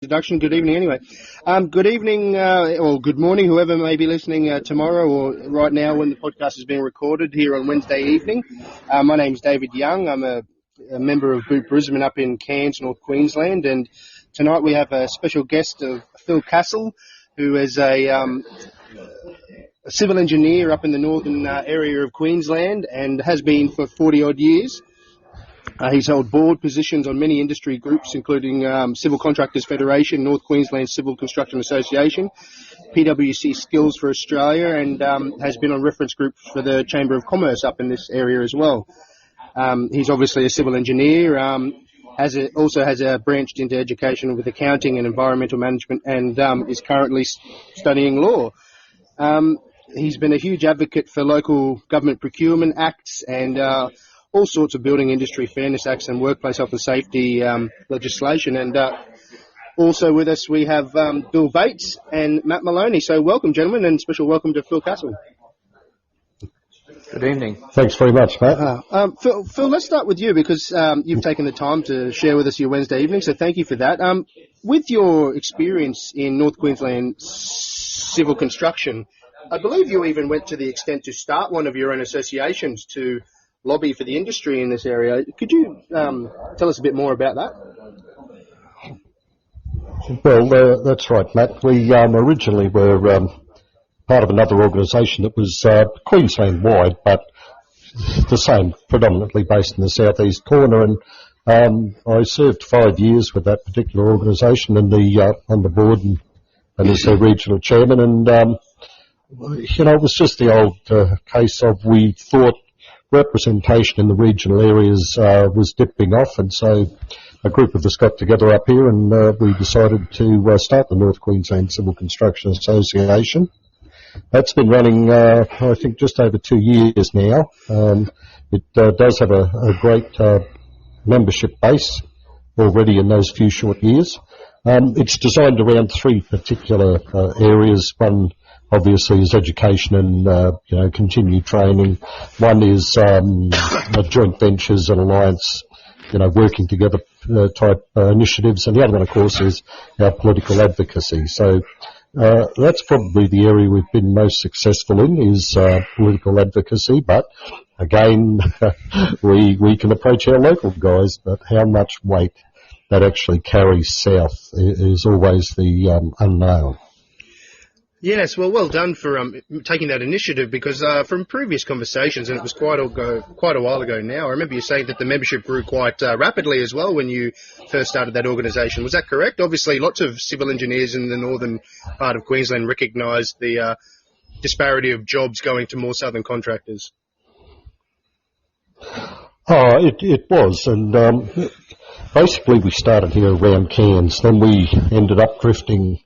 introduction. Good evening, anyway. Good evening, or good morning, whoever may be listening tomorrow or right now when the podcast is being recorded here on Wednesday evening. My name's David Young. I'm a member of Boot Brisbane up in Cairns, North Queensland, and tonight we have a special guest of Phil Cassell, who is a civil engineer up in the northern area of Queensland and has been for 40-odd years. He's held board positions on many industry groups, including Civil Contractors Federation, North Queensland Civil Construction Association, PwC Skills for Australia, and has been on reference groups for the Chamber of Commerce up in this area as well. He's obviously a civil engineer, also has branched into education with accounting and environmental management, and is currently studying law. He's been a huge advocate for local government procurement acts and all sorts of building industry fairness acts and workplace health and safety legislation. And also with us we have Bill Bates and Matt Maloney. So welcome, gentlemen, and special welcome to Phil Cassell. Good evening. Thanks very much, Matt. Phil, let's start with you because you've taken the time to share with us your Wednesday evening, so thank you for that. With your experience in North Queensland civil construction, I believe you even went to the extent to start one of your own associations to lobby for the industry in this area. Could you tell us a bit more about that? Well, that's right, Matt. We originally were part of another organisation that was Queensland-wide, but the same, predominantly based in the southeast corner. And I served 5 years with that particular organisation on the board and as their regional chairman. And it was just the old case of we thought representation in the regional areas was dipping off, and so a group of us got together up here and we decided to start the North Queensland Civil Construction Association. That's been running, I think, just over 2 years now. It does have a great membership base already in those few short years. It's designed around three particular areas. One obviously is education and, continued training. One is joint ventures and alliance, working together type initiatives. And the other one, of course, is our political advocacy. So that's probably the area we've been most successful in is political advocacy. But again, we can approach our local guys, but how much weight that actually carries south is always the unknown. Yes, well done for taking that initiative because from previous conversations, and it was quite a while ago now, I remember you saying that the membership grew quite rapidly as well when you first started that organisation. Was that correct? Obviously, lots of civil engineers in the northern part of Queensland recognised the disparity of jobs going to more southern contractors. It was, and basically we started here around Cairns, then we ended up drifting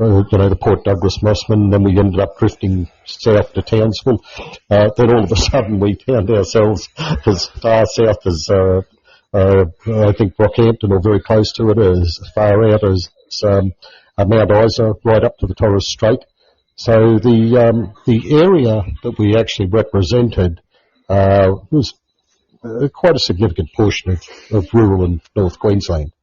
the Port Douglas Mossman, then we ended up drifting south to Townsville. Then all of a sudden we found ourselves as far south as, I think Rockhampton or very close to it, as far out as Mount Isa, right up to the Torres Strait. So the area that we actually represented was quite a significant portion of rural and North Queensland.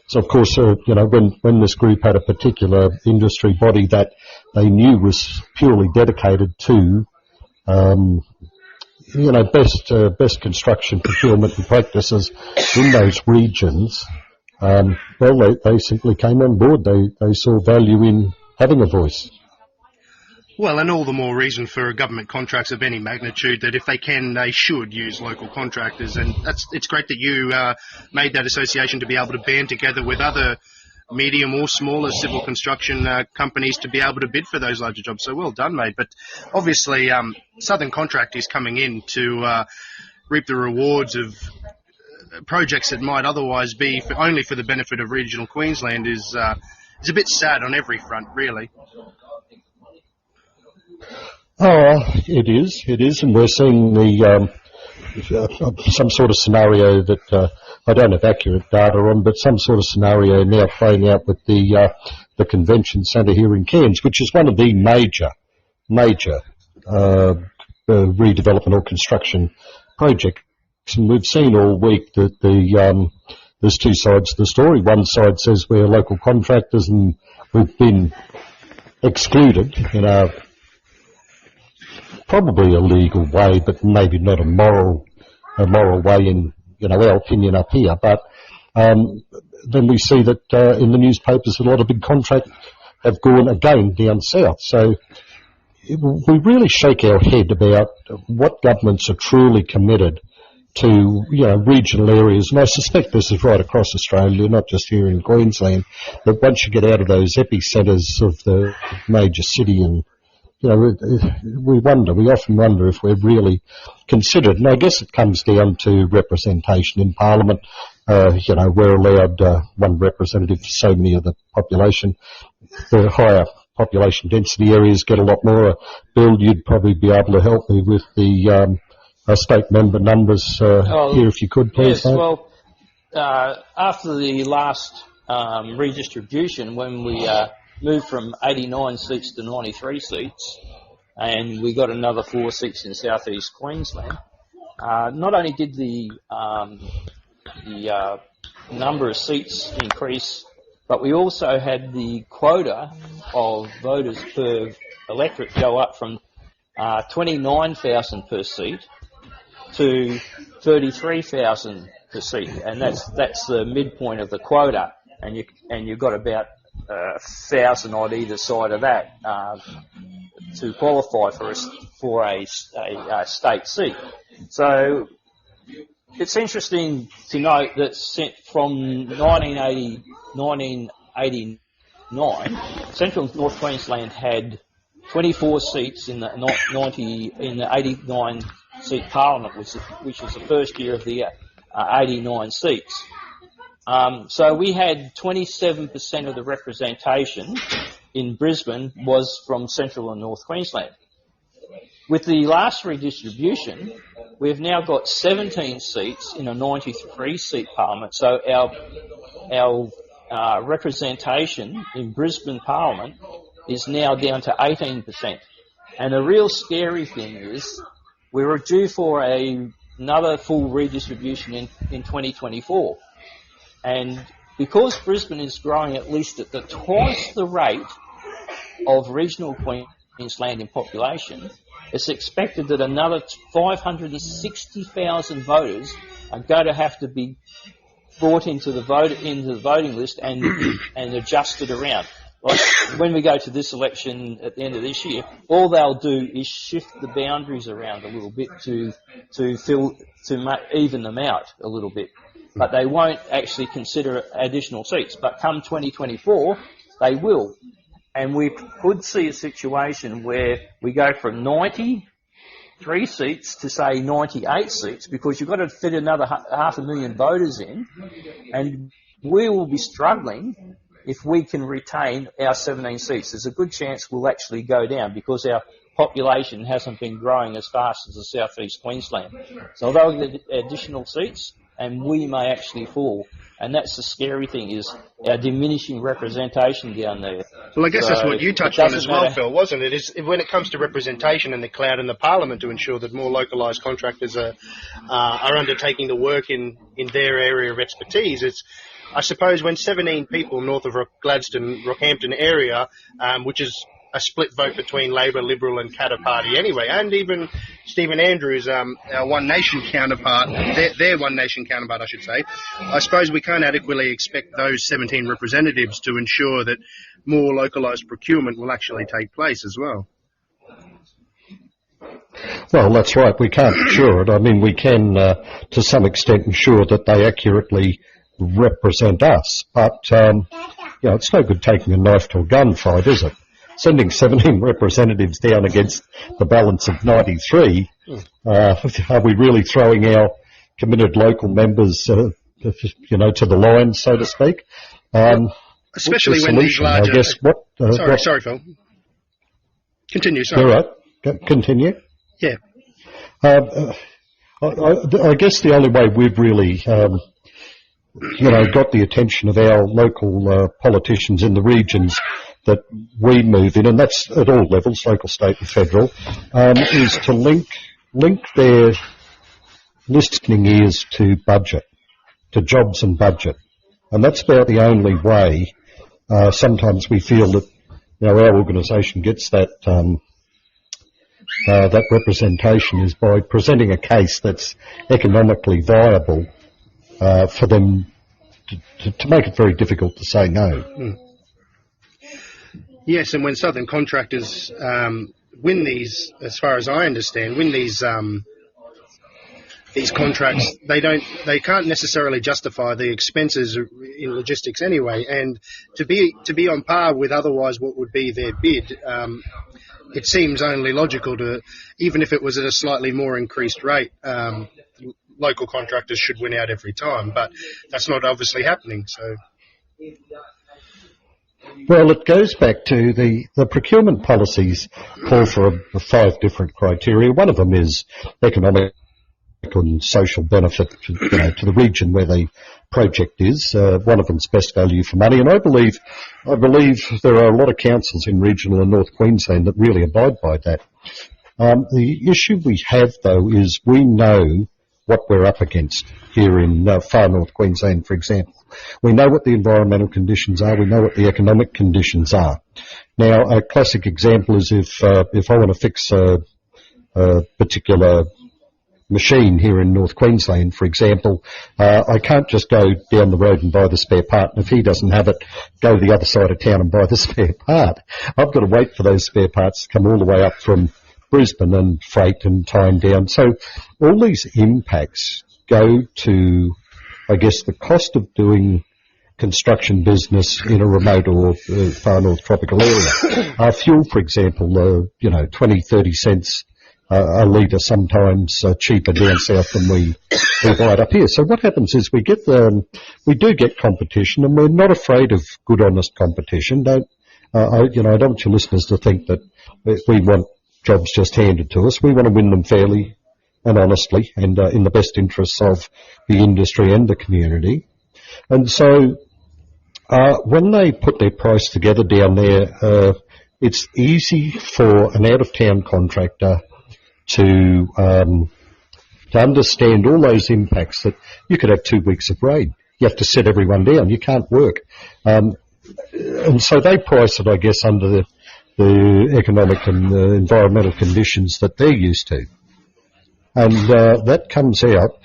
So, of course, when this group had a particular industry body that they knew was purely dedicated to, best construction procurement and practices in those regions, they simply came on board. They saw value in having a voice. Well, and all the more reason for government contracts of any magnitude that if they can, they should use local contractors. And it's great that you made that association to be able to band together with other medium or smaller civil construction companies to be able to bid for those larger jobs. So well done, mate. But obviously, Southern Contract is coming in to reap the rewards of projects that might otherwise be only for the benefit of regional Queensland is a bit sad on every front, really. It is, and we're seeing some sort of scenario that I don't have accurate data on, but some sort of scenario now playing out with the convention centre here in Cairns, which is one of the major redevelopment or construction projects. And we've seen all week that the there's two sides to the story. One side says we're local contractors and we've been excluded in a probably a legal way, but maybe not a moral way in, our opinion up here. But then we see that in the newspapers a lot of big contracts have gone again down south. So we really shake our head about what governments are truly committed to, regional areas. And I suspect this is right across Australia, not just here in Queensland, that once you get out of those epicentres of the major city and, we often wonder if we're really considered. And I guess it comes down to representation in Parliament. We're allowed one representative for so many of the population. The higher population density areas get a lot more. Bill, you'd probably be able to help me with the state member numbers here, if you could, please. Yes, well, after the last redistribution, when we moved from 89 seats to 93 seats, and we got another 4 seats in southeast Queensland, not only did the number of seats increase, but we also had the quota of voters per electorate go up from 29,000 per seat to 33,000 per seat, and that's the midpoint of the quota, and you've got about 1,000 on either side of that to qualify for a state seat. So it's interesting to note that from 1989, Central and North Queensland had 24 seats in the 89 seat Parliament, which was the first year of the 89 seats. So we had 27% of the representation in Brisbane was from Central and North Queensland. With the last redistribution, we've now got 17 seats in a 93-seat Parliament. So our representation in Brisbane Parliament is now down to 18%. And the real scary thing is we were due for another full redistribution in 2024. And because Brisbane is growing at least at twice the rate of regional Queensland in population, it's expected that another 560,000 voters are going to have to be brought into the voting list and adjusted around. Like when we go to this election at the end of this year, all they'll do is shift the boundaries around a little bit to even them out a little bit. But they won't actually consider additional seats. But come 2024, they will. And we could see a situation where we go from 93 seats to, say, 98 seats, because you've got to fit another 500,000 voters in. And we will be struggling if we can retain our 17 seats. There's a good chance we'll actually go down because our population hasn't been growing as fast as the southeast Queensland. So they'll get additional seats, and we may actually fall. And that's the scary thing, is our diminishing representation down there. Well, I guess that's what you touched on as well, Phil, wasn't it? Is when it comes to representation and the clout in the Parliament to ensure that more localised contractors are undertaking the work in their area of expertise. It's, I suppose, when 17 people north of Gladstone, Rockhampton area, which is a split vote between Labor, Liberal and Katter Party anyway, and even Stephen Andrews, our One Nation counterpart, their One Nation counterpart, I should say. I suppose we can't adequately expect those 17 representatives to ensure that more localised procurement will actually take place as well. Well, that's right. We can't ensure it. I mean, we can, to some extent, ensure that they accurately represent us. But, it's no good taking a knife to a gunfight, is it? Sending 17 representatives down against the balance of 93, are we really throwing our committed local members, to the line, so to speak? Especially when these larger... I guess sorry, Phil. Continue, sorry. All right. Continue. Yeah. I guess the only way we've really, got the attention of our local politicians in the regions that we move in, and that's at all levels, local, state and federal, is to link their listening ears to budget. to jobs and budget. And that's about the only way sometimes we feel that our organisation gets that that representation is by presenting a case that's economically viable for them to make it very difficult to say no. Yes, and when Southern contractors win these, as far as I understand, win these contracts, they can't necessarily justify the expenses in logistics anyway, and to be on par with otherwise what would be their bid, it seems only logical to, even if it was at a slightly more increased rate, local contractors should win out every time, but that's not obviously happening. So, well, it goes back to the procurement policies call for 5 different criteria. One of them is economic and social benefit to the region where the project is. One of them's best value for money, and I believe there are a lot of councils in regional and North Queensland that really abide by that. The issue we have, though, is we know what we're up against here in far North Queensland, for example. We know what the environmental conditions are. We know what the economic conditions are. Now, a classic example is if I want to fix a particular machine here in North Queensland, for example, I can't just go down the road and buy the spare part, and if he doesn't have it, go to the other side of town and buy the spare part. I've got to wait for those spare parts to come all the way up from Brisbane and freight and time down. So all these impacts go to, I guess, the cost of doing construction business in a remote or far north tropical area. Fuel, for example, 20, 30 cents a litre, sometimes cheaper down south than we buy it up here. So what happens is we do get competition, and we're not afraid of good, honest competition. I don't want your listeners to think that we want jobs just handed to us. We want to win them fairly and honestly, and in the best interests of the industry and the community. And so when they put their price together down there, it's easy for an out-of-town contractor to understand all those impacts that you could have 2 weeks of rain. You have to set everyone down. You can't work. And so they price it, I guess, under the economic and environmental conditions that they're used to. And that comes out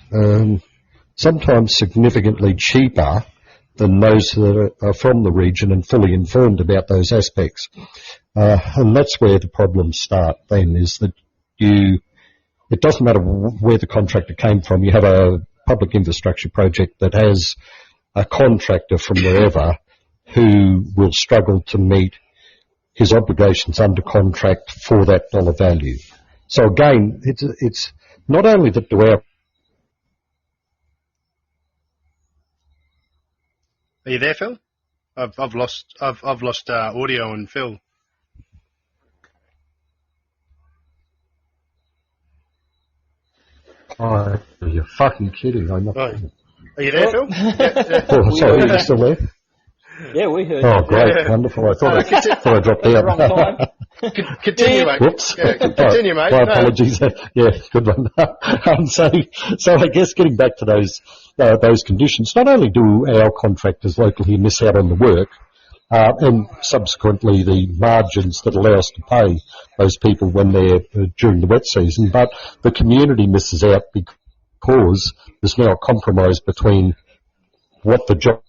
sometimes significantly cheaper than those that are from the region and fully informed about those aspects. And that's where the problems start then, is that it doesn't matter where the contractor came from. You have a public infrastructure project that has a contractor from wherever who will struggle to meet his obligations under contract for that dollar value. So again, it's not only that Are you there, Phil? I've lost audio on Phil. Oh, you're fucking kidding. I'm not kidding. Are you there, Phil? Yeah. Oh, sorry, are you still there? Yeah, we heard. Oh, great, wonderful. I thought I dropped out. Wrong time. Continue, mate. Whoops. Yeah, continue, mate. My apologies. Yeah, good one. So I guess getting back to those conditions, not only do our contractors locally miss out on the work, and subsequently the margins that allow us to pay those people when they're during the wet season, but the community misses out because there's now a compromise between what the job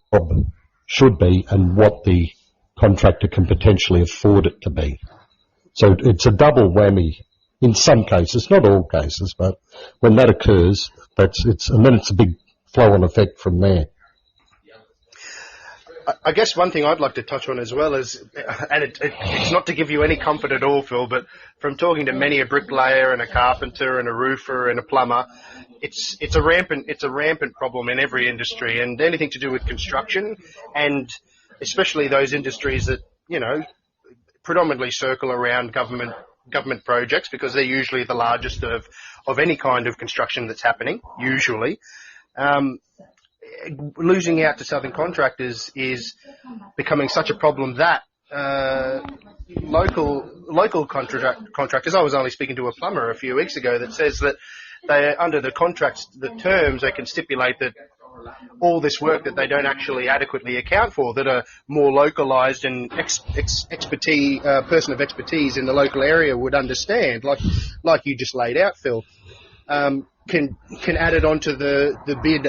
should be and what the contractor can potentially afford it to be. So it's a double whammy in some cases, not all cases, but when that occurs, and then it's a big flow-on effect from there. I guess one thing I'd like to touch on as well is, and it's not to give you any comfort at all, Phil, but from talking to many a bricklayer and a carpenter and a roofer and a plumber, it's a rampant problem in every industry, and anything to do with construction, and especially those industries that predominantly circle around government projects, because they're usually the largest of any kind of construction that's happening. Usually. Losing out to southern contractors is becoming such a problem that local contractors. I was only speaking to a plumber a few weeks ago that says that they, under the contracts, the terms, they can stipulate that all this work that they don't actually adequately account for, that are more localised and expertise, person of expertise in the local area would understand, like you just laid out, Phil, can add it onto the bid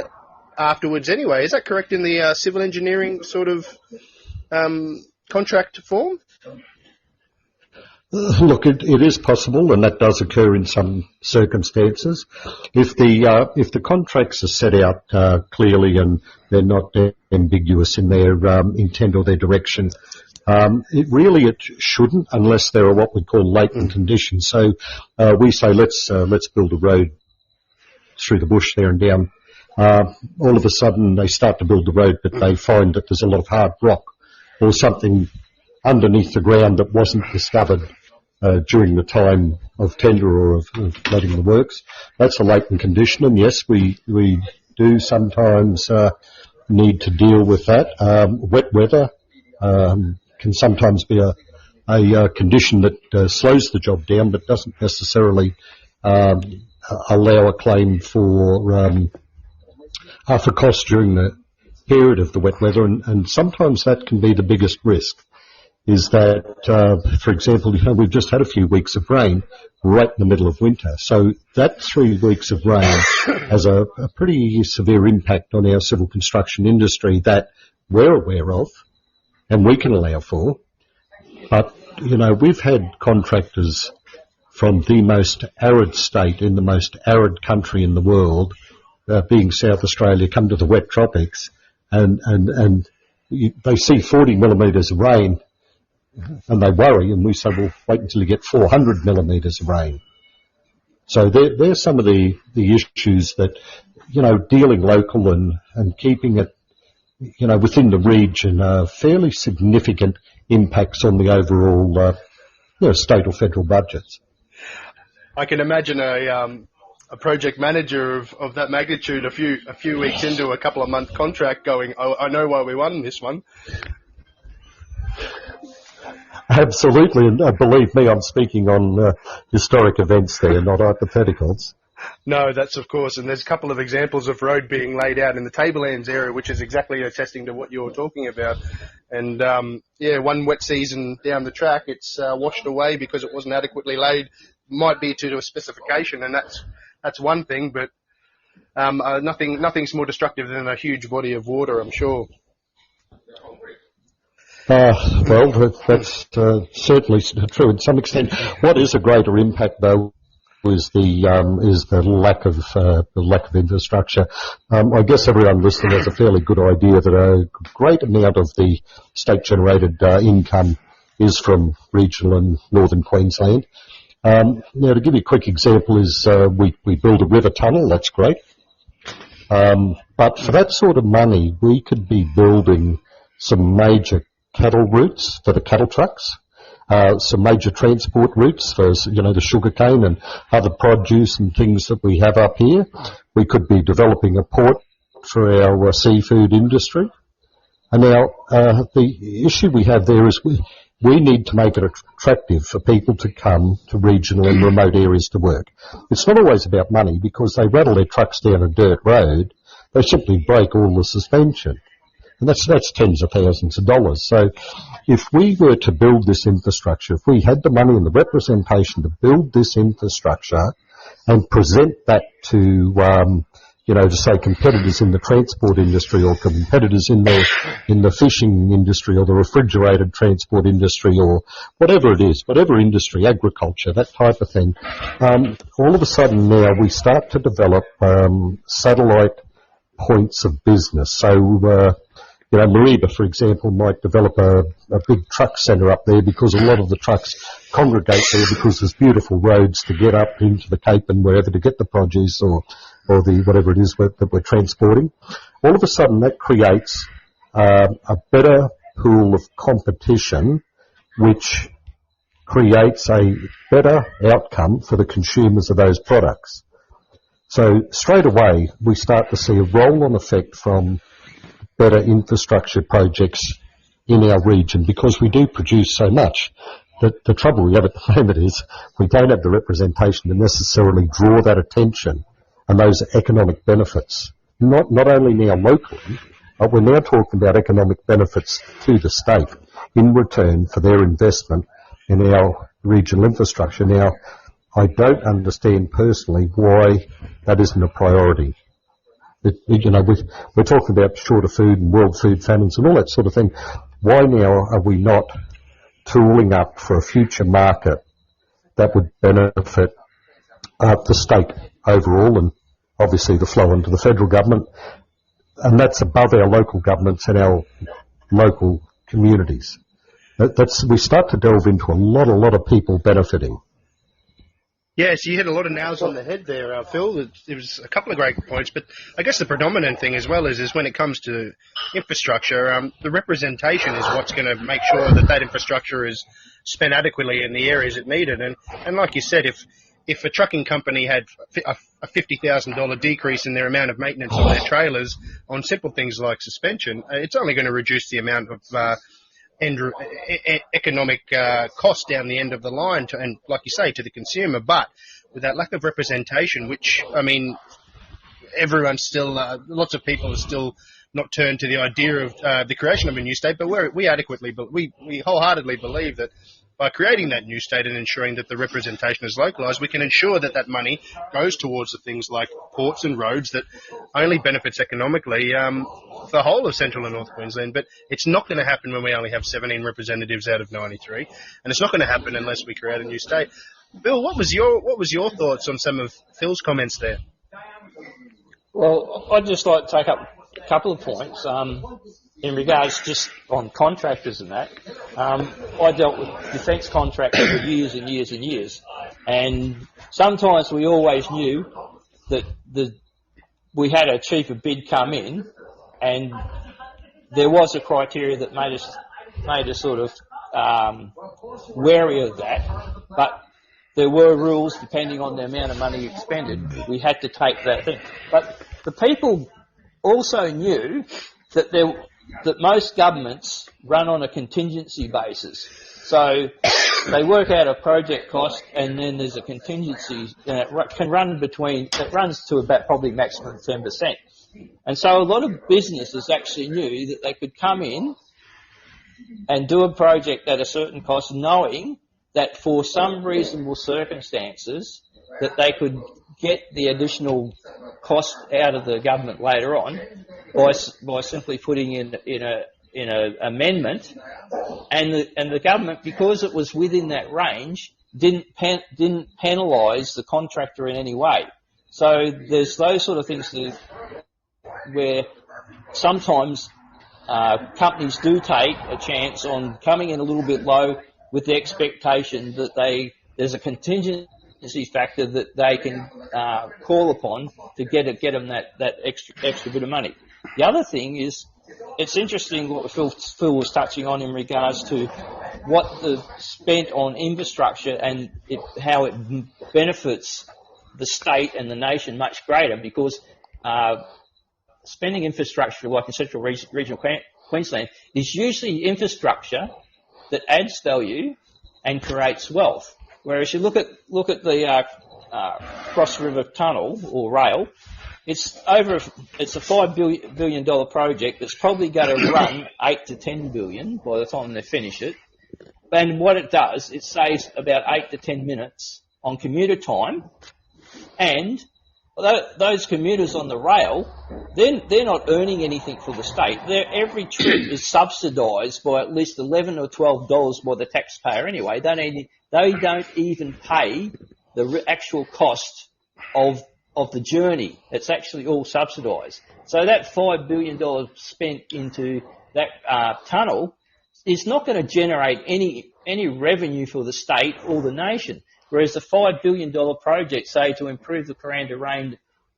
afterwards anyway. Is that correct in the civil engineering sort of contract form? Look, it is possible, and that does occur in some circumstances. If the contracts are set out clearly and they're not ambiguous in their intent or their direction, it shouldn't, unless there are what we call latent conditions. So we say let's build a road through the bush there and down. All of a sudden they start to build the road, but they find that there's a lot of hard rock or something underneath the ground that wasn't discovered during the time of tender or of letting the works. That's a latent condition, and yes, we do sometimes need to deal with that. Wet weather can sometimes be a condition that slows the job down, but doesn't necessarily allow a claim for costs during the period of the wet weather, and sometimes that can be the biggest risk. Is that, for example, we've just had a few weeks of rain right in the middle of winter. So that 3 weeks of rain has a pretty severe impact on our civil construction industry that we're aware of and we can allow for. But, we've had contractors from the most arid state in the most arid country in the world, being South Australia, come to the wet tropics and they see 40 millimetres of rain, and they worry, and we say, well, wait until you get 400 millimetres of rain. So there's some of the issues that, dealing local and keeping it, within the region, fairly significant impacts on the overall, state or federal budgets. I can imagine a project manager of that magnitude a few weeks into a couple of month contract going, oh, I know why we won this one. Absolutely, and believe me, I'm speaking on historic events there, not hypotheticals. No, that's of course, and there's a couple of examples of road being laid out in the Tablelands area, which is exactly attesting to what you're talking about. And one wet season down the track, it's washed away because it wasn't adequately laid. Might be to a specification, and that's one thing, but nothing's more destructive than a huge body of water, I'm sure. Well, that's certainly true in some extent. What is a greater impact, though, is the lack of infrastructure. I guess everyone listening has a fairly good idea that a great amount of the state-generated income is from regional and northern Queensland. Now, to give you a quick example, is we build a river tunnel. That's great, but for that sort of money, we could be building some major cattle routes for the cattle trucks, some major transport routes for, the sugarcane and other produce and things that we have up here. We could be developing a port for our seafood industry. And now, the issue we have there is we need to make it attractive for people to come to regional and remote areas to work. It's not always about money, because they rattle their trucks down a dirt road, they simply break all the suspension. And that's tens of thousands of dollars. So if we were to build this infrastructure, if we had the money and the representation to build this infrastructure and present that to, to say competitors in the transport industry or competitors in the fishing industry or the refrigerated transport industry or whatever it is, whatever industry, agriculture, that type of thing, all of a sudden now we start to develop satellite points of business. So, Mariba, for example, might develop a big truck centre up there because a lot of the trucks congregate there because there's beautiful roads to get up into the Cape and wherever to get the produce or the whatever it is that we're transporting. All of a sudden that creates a better pool of competition, which creates a better outcome for the consumers of those products. So straight away we start to see a roll-on effect from better infrastructure projects in our region, because we do produce so much. The trouble we have at the moment is we don't have the representation to necessarily draw that attention and those economic benefits not only now locally, but we're now talking about economic benefits to the state in return for their investment in our regional infrastructure. Now, I don't understand personally why that isn't a priority. We're talking about shorter food and world food famines and all that sort of thing. Why now are we not tooling up for a future market that would benefit the state overall, and obviously the flow into the federal government, and that's above our local governments and our local communities. We start to delve into a lot of people benefiting. Yes, you hit a lot of nails on the head there, Phil. There was a couple of great points, but I guess the predominant thing as well is when it comes to infrastructure, the representation is what's going to make sure that infrastructure is spent adequately in the areas it needed. And like you said, if a trucking company had a $50,000 decrease in their amount of maintenance on their trailers on simple things like suspension, it's only going to reduce the amount of economic cost down the end of the line, and like you say, to the consumer. But with that lack of representation, which, I mean, everyone's still, lots of people are still not turned to the idea of the creation of a new state, but we wholeheartedly believe that by creating that new state and ensuring that the representation is localised, we can ensure that money goes towards the things like ports and roads that only benefits economically the whole of Central and North Queensland. But it's not going to happen when we only have 17 representatives out of 93, and it's not going to happen unless we create a new state. Bill, what was your thoughts on some of Phil's comments there? Well, I'd just like to take up a couple of points. In regards just on contractors and that, I dealt with defence contractors for years and years and years, and sometimes we always knew that we had a cheaper bid come in, and there was a criteria that made us sort of wary of that, but there were rules depending on the amount of money expended. We had to take that thing, but the people also knew that that most governments run on a contingency basis. So they work out a project cost, and then there's a contingency, and it runs to about probably maximum 10%. And so a lot of businesses actually knew that they could come in and do a project at a certain cost, knowing that for some reasonable circumstances that they could get the additional cost out of the government later on by simply putting in a amendment, and the government, because it was within that range, didn't penalise the contractor in any way. So there's those sort of things where sometimes companies do take a chance on coming in a little bit low with the expectation that there's a contingency factor that they can call upon to get them that extra bit of money. The other thing is, it's interesting what Phil was touching on in regards to what the spent on infrastructure and how it benefits the state and the nation much greater, because spending infrastructure like in Central Regional Queensland is usually infrastructure that adds value and creates wealth. Whereas you look at the Cross River Tunnel or rail, it's a $5 billion project that's probably going to run $8 to $10 billion by the time they finish it. And what it does, it saves about 8 to 10 minutes on commuter time, and those commuters on the rail, they're not earning anything for the state. Every trip is subsidised by at least $11 or $12 by the taxpayer anyway. They don't even pay the actual cost of the journey. It's actually all subsidised. So that $5 billion spent into that tunnel is not going to generate any revenue for the state or the nation. Whereas the $5 billion project, say, to improve the Kuranda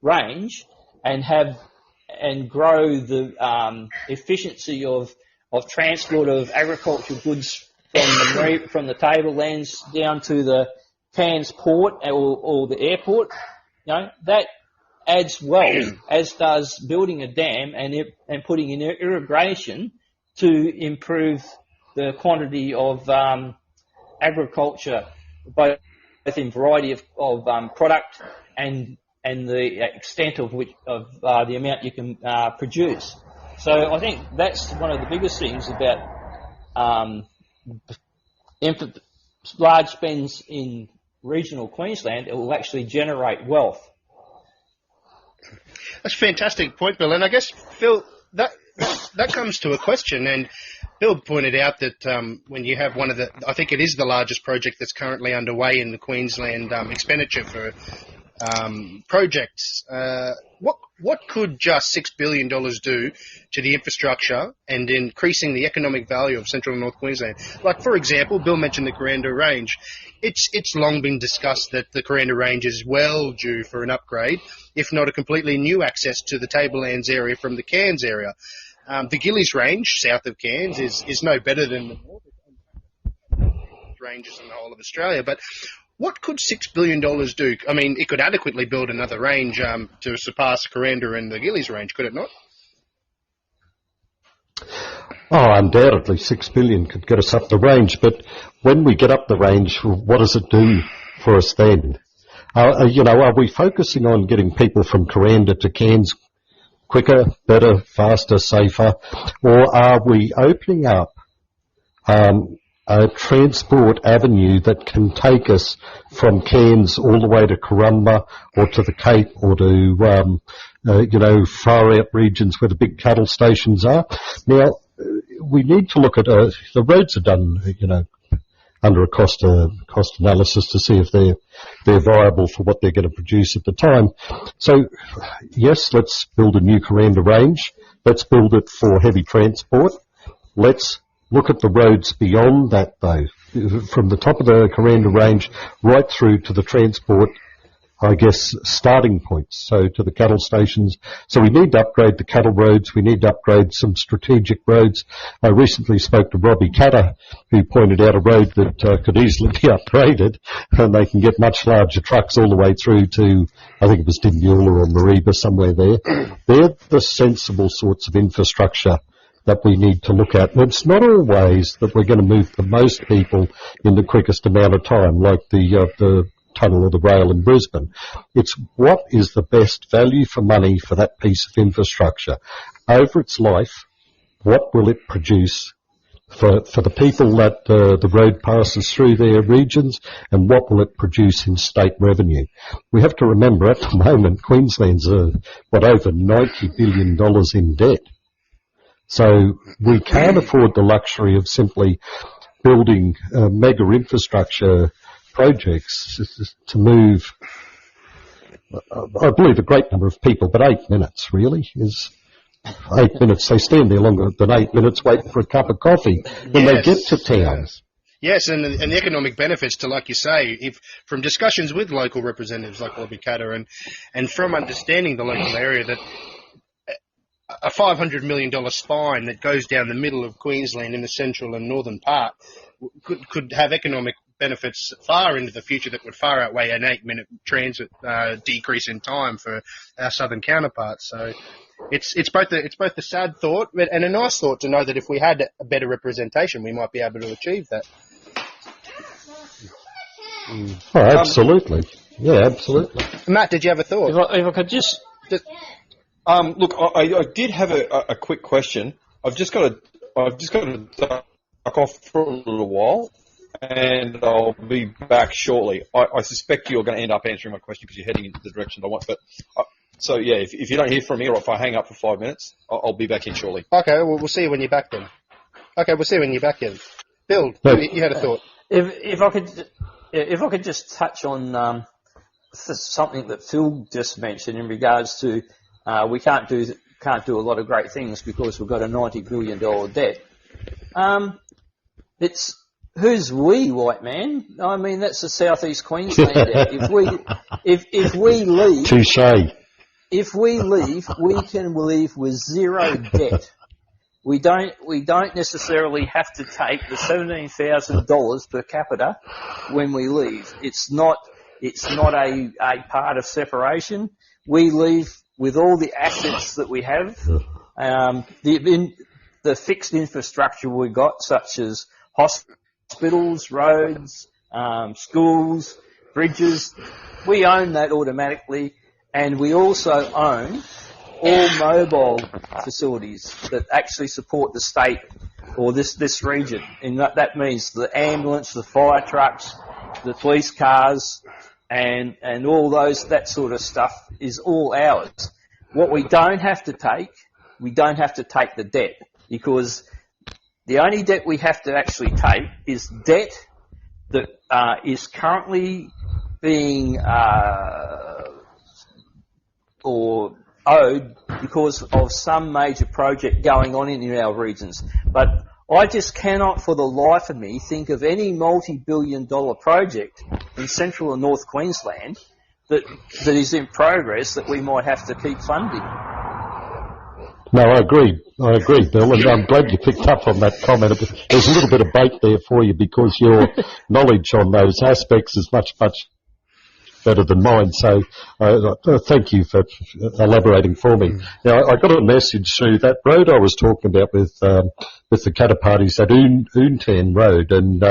range and grow the efficiency of transport of agricultural goods from the tablelands down to the Cairns port or the airport, that adds wealth, as does building a dam and putting in irrigation to improve the quantity of agriculture, both in variety of product and and the extent of the amount you can produce. So I think that's one of the biggest things about large spends in regional Queensland. It will actually generate wealth. That's a fantastic point, Bill. And I guess, Phil, that comes to a question. And Bill pointed out that when you have one of the, I think it is the largest project that's currently underway in the Queensland expenditure for projects. What could just $6 billion do to the infrastructure and increasing the economic value of central and north Queensland? Like, for example, Bill mentioned the Coranda Range. It's long been discussed that the Coranda Range is well due for an upgrade, if not a completely new access to the Tablelands area from the Cairns area. The Gillies Range, south of Cairns, is no better than the north ranges in the whole of Australia. But what could $6 billion do? I mean, it could adequately build another range to surpass Coranda and the Gillies Range, could it not? Oh, undoubtedly, $6 billion could get us up the range. But when we get up the range, what does it do for us then? Are we focusing on getting people from Coranda to Cairns quicker, better, faster, safer, or are we opening up a transport avenue that can take us from Cairns all the way to Corumba or to the Cape or to, far out regions where the big cattle stations are? Now, we need to look at, the roads are done, under a cost analysis to see if they're viable for what they're going to produce at the time. So, yes, let's build a new Coranda range. Let's build it for heavy transport. Let's look at the roads beyond that, though, from the top of the Coranda range right through to the transport, I guess, starting points, so to the cattle stations. So we need to upgrade the cattle roads. We need to upgrade some strategic roads. I recently spoke to Robbie Catter, who pointed out a road that could easily be upgraded, and they can get much larger trucks all the way through to, I think it was Dinbula or Mareeba, somewhere there. They're the sensible sorts of infrastructure that we need to look at. And it's not always that we're going to move the most people in the quickest amount of time, like the tunnel or the rail in Brisbane. It's what is the best value for money for that piece of infrastructure. Over its life, what will it produce for the people that the road passes through their regions, and what will it produce in state revenue? We have to remember at the moment Queensland's over $90 billion in debt. So we can't afford the luxury of simply building mega infrastructure projects to move, I believe, a great number of people, but 8 minutes really is 8 minutes. They stand there longer than 8 minutes waiting for a cup of coffee when they get to town. Yes, and the economic benefits to, like you say, if from discussions with local representatives like Robbie Catter and from understanding the local area, that a $500 million spine that goes down the middle of Queensland in the central and northern part could have economic benefits far into the future that would far outweigh an 8-minute transit decrease in time for our southern counterparts. So it's both a sad thought and a nice thought to know that if we had a better representation, we might be able to achieve that. Oh, absolutely. Yeah, absolutely. Matt, did you have a thought? If I could just look, I did have a quick question. I've just got to duck off for a little while, and I'll be back shortly. I suspect you're going to end up answering my question because you're heading into the direction I want. But so yeah, if you don't hear from me, or if I hang up for 5 minutes, I'll be back in shortly. Okay, well, we'll see you when you're back then. Okay, we'll see you when you're back in. Bill, you had a thought. If I could just touch on something that Phil just mentioned in regards to we can't do a lot of great things because we've got a $90 billion debt. It's who's we, white man? I mean, that's the southeast Queensland debt. If we leave, touché. If we leave, we can leave with zero debt. We don't necessarily have to take the $17,000 per capita when we leave. It's not a part of separation. We leave with all the assets that we have, the fixed infrastructure we got, such as hospitals, roads, schools, bridges. We own that automatically, and we also own all mobile facilities that actually support the state or this region. And that means the ambulance, the fire trucks, the police cars, and all that sort of stuff is all ours. What we don't have to take the debt, because the only debt we have to actually take is debt that is currently being or owed because of some major project going on in our regions. But I just cannot for the life of me think of any multi-billion-dollar project in central and north Queensland that is in progress that we might have to keep funding. No, I agree, Bill, and I'm glad you picked up on that comment. There's a little bit of bait there for you because your knowledge on those aspects is much better than mine, so thank you for elaborating for me. Now, I got a message through that road I was talking about with the Katter parties, that Oontan Road, and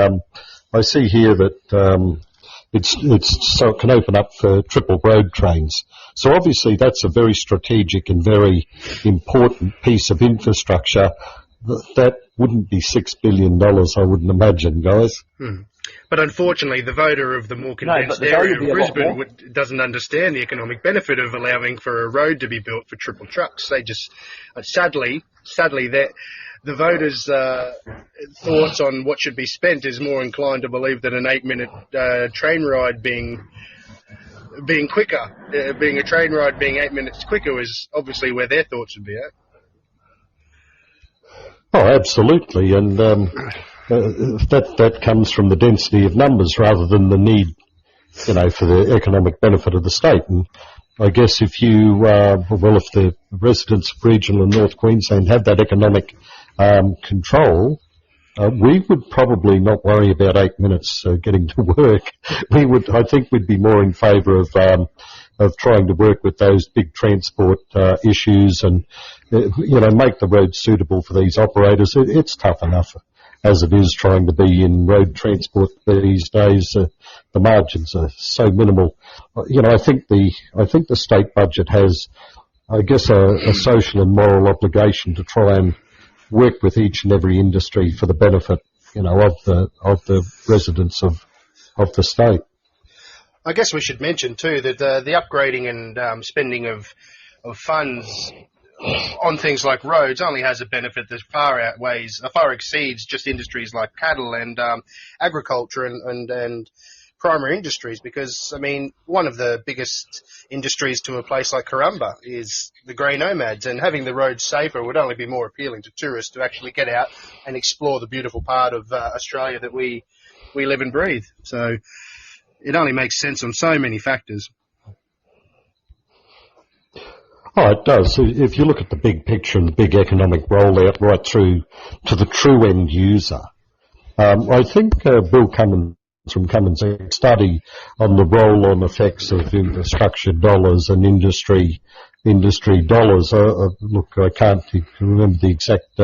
I see here that it's so it can open up for triple road trains. So obviously that's a very strategic and very important piece of infrastructure. That wouldn't be $6 billion, I wouldn't imagine, guys. But unfortunately, the voter of the more condensed area of Brisbane doesn't understand the economic benefit of allowing for a road to be built for triple trucks. They just, sadly, the voters' thoughts on what should be spent is more inclined to believe that an 8-minute train ride being quicker, being a train ride being 8 minutes quicker is obviously where their thoughts would be at. Oh, absolutely, and that comes from the density of numbers rather than the need, for the economic benefit of the state. And I guess if if the residents of regional and North Queensland have that economic control, we would probably not worry about 8 minutes getting to work. I think we'd be more in favour of trying to work with those big transport issues and, make the roads suitable for these operators. It's tough enough as it is trying to be in road transport these days. The margins are so minimal. I think the state budget has, I guess, a social and moral obligation to try and work with each and every industry for the benefit, of the residents of the state. I guess we should mention too that the upgrading and spending of funds on things like roads only has a benefit that far exceeds just industries like cattle and agriculture and primary industries, because, one of the biggest industries to a place like Karumba is the grey nomads, and having the roads safer would only be more appealing to tourists to actually get out and explore the beautiful part of Australia that we live and breathe. So it only makes sense on so many factors. Oh, it does. So if you look at the big picture and the big economic rollout right through to the true end user, I think Bill Cummins from Cummins study on the roll-on effects of infrastructure dollars and industry dollars. Look, I can't remember the exact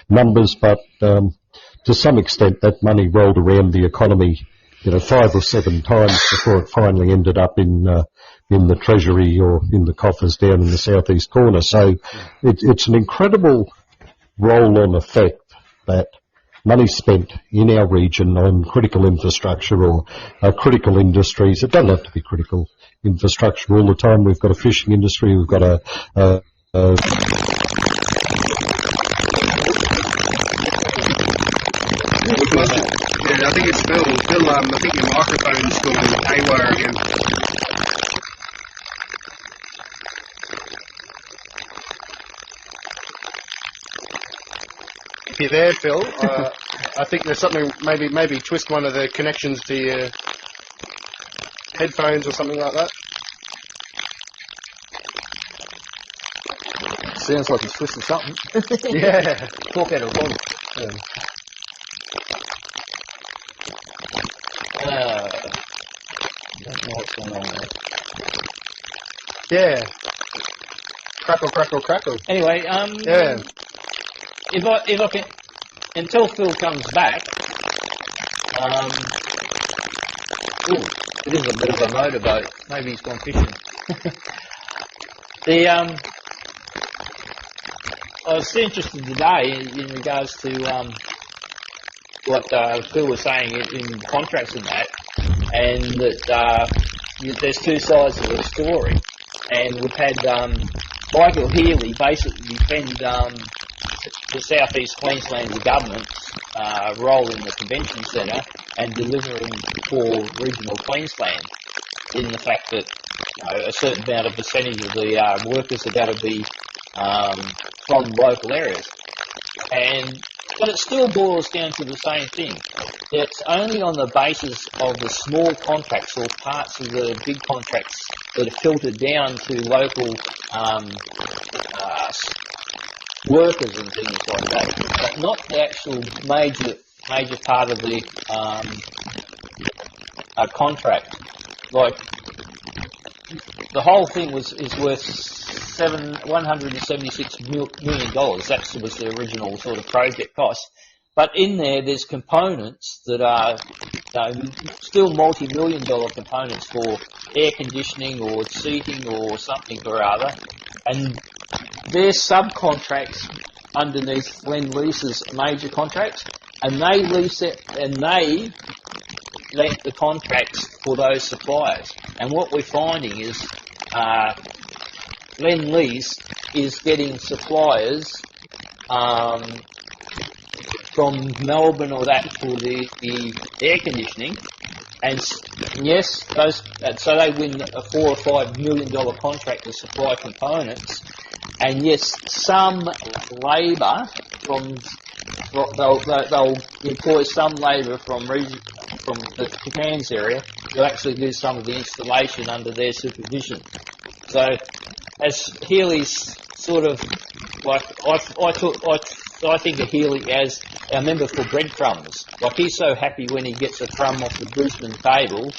numbers, but to some extent that money rolled around the economy, 5 or 7 times before it finally ended up in the treasury or in the coffers down in the southeast corner. So it's an incredible roll-on effect that money spent in our region on critical infrastructure or critical industries. It doesn't have to be critical infrastructure all the time. We've got a fishing industry. We've got I think it's Phil. Phil, I think your microphone's going haywire again. If you're there, Phil, I think there's something, maybe twist one of the connections to your headphones or something like that. Sounds like he's twisted something. Yeah. Talk out of body. Don't know what's going on there. Yeah. Crackle, crackle, crackle. Anyway, yeah. If I can, until Phil comes back, it is a bit of a motorboat. Maybe he's gone fishing. The I was interested today in regards to what Phil was saying in contracts and that, and that there's two sides to the story, and we've had Michael Healy basically defend the South East Queensland government's role in the convention centre and delivering for regional Queensland, in the fact that a certain amount of percentage of the workers are going to be from local areas. But it still boils down to the same thing. It's only on the basis of the small contracts or parts of the big contracts that are filtered down to local workers and things like that, but not the actual major part of the contract. Like, the whole thing is worth $176 million. That was the original sort of project cost. But in there's components that are still multi-million dollar components for air conditioning or seating or something or other, and they're subcontracts underneath Lend-Lease's major contracts, and they lease it, and they let the contracts for those suppliers. And what we're finding is Lend-Lease is getting suppliers from Melbourne or that for the air conditioning, and yes, so they win a $4 or $5 million contract to supply components, and yes, some labour they'll employ some labour from the Cairns area to actually do some of the installation under their supervision. So, as Healy's sort of like, I think of Healy as our member for breadcrumbs. Like, he's so happy when he gets a crumb off the Brisbane table,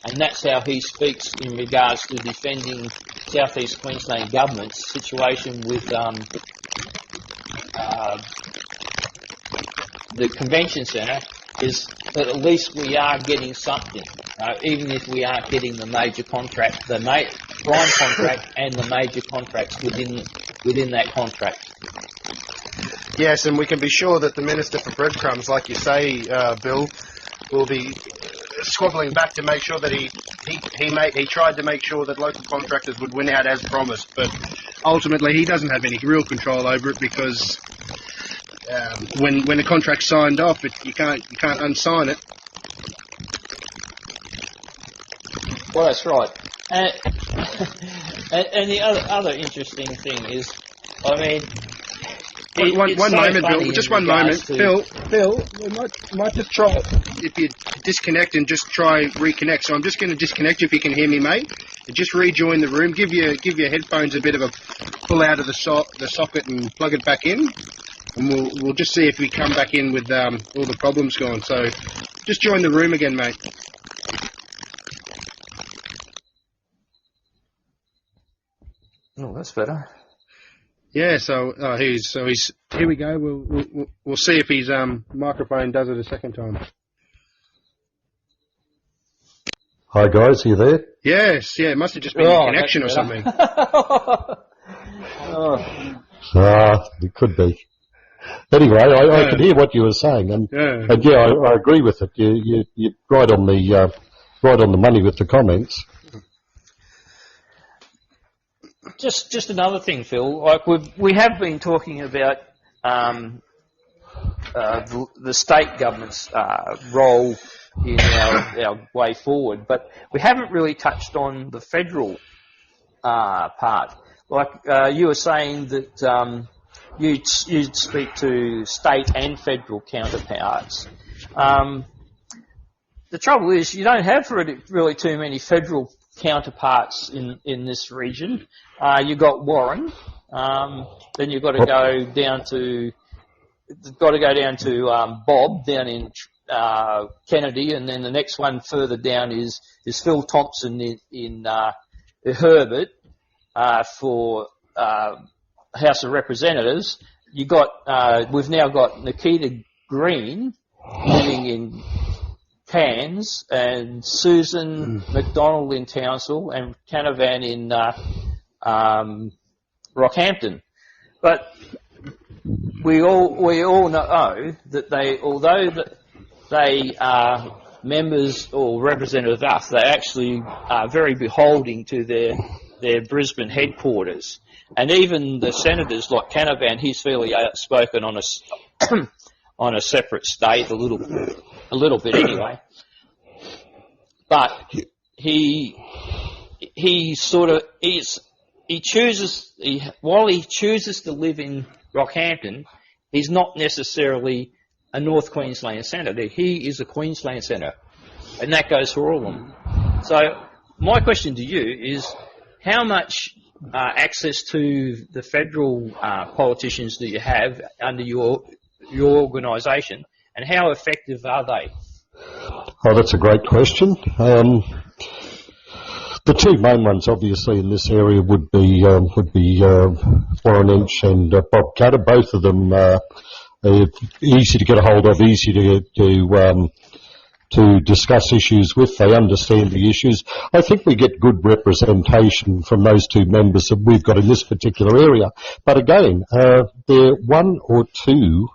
and that's how he speaks in regards to defending South East Queensland government's situation with the convention centre, is that at least we are getting something, even if we aren't getting the major contract, the prime contract and the major contracts within that contract. Yes, and we can be sure that the Minister for Breadcrumbs, like you say, Bill, will be squabbling back to make sure that he tried to make sure that local contractors would win out as promised, but ultimately he doesn't have any real control over it, because when a contract's signed off, you can't unsign it. Well, that's right. And the other interesting thing is, I mean, one moment, Bill. Just one moment, Phil. We might just try. If you disconnect and just try reconnect. So I'm just going to disconnect you if you can hear me, mate. And just rejoin the room. Give your headphones a bit of a pull out of the socket and plug it back in. And we'll just see if we come back in with all the problems gone. So just join the room again, mate. Oh, that's better. Yeah, so he's here we go. We'll see if his microphone does it a second time. Hi guys, are you there? Yes, yeah, it must have just been a connection or something. It could be. Anyway, I could hear what you were saying, and I agree with it. You're right on the money with the comments. Just another thing, Phil. Like, we have been talking about the state government's role in our way forward, but we haven't really touched on the federal part. Like, you were saying that you'd speak to state and federal counterparts. The trouble is, you don't have really too many federal counterparts in this region. You've got Warren, then you've got to go down to Bob down in Kennedy, and then the next one further down is Phil Thompson in Herbert for House of Representatives. We've now got Nikita Green living in Cairns, and Susan McDonald in Townsville, and Canavan in Rockhampton. But we all know that although they are members or representative of us, they actually are very beholding to their Brisbane headquarters. And even the senators like Canavan, he's fairly outspoken on on a separate state, a little bit anyway. But he chooses to live in Rockhampton, he's not necessarily a North Queensland senator. He is a Queensland senator, and that goes for all of them. So my question to you is, how much access to the federal politicians do you have under your organisation, and how effective are they? Oh, that's a great question. The two main ones, obviously, in this area would be Warren Inch and Bob Catter. Both of them easy to get a hold of, easy to discuss issues with. They understand the issues. I think we get good representation from those two members that we've got in this particular area. But again, they're one or two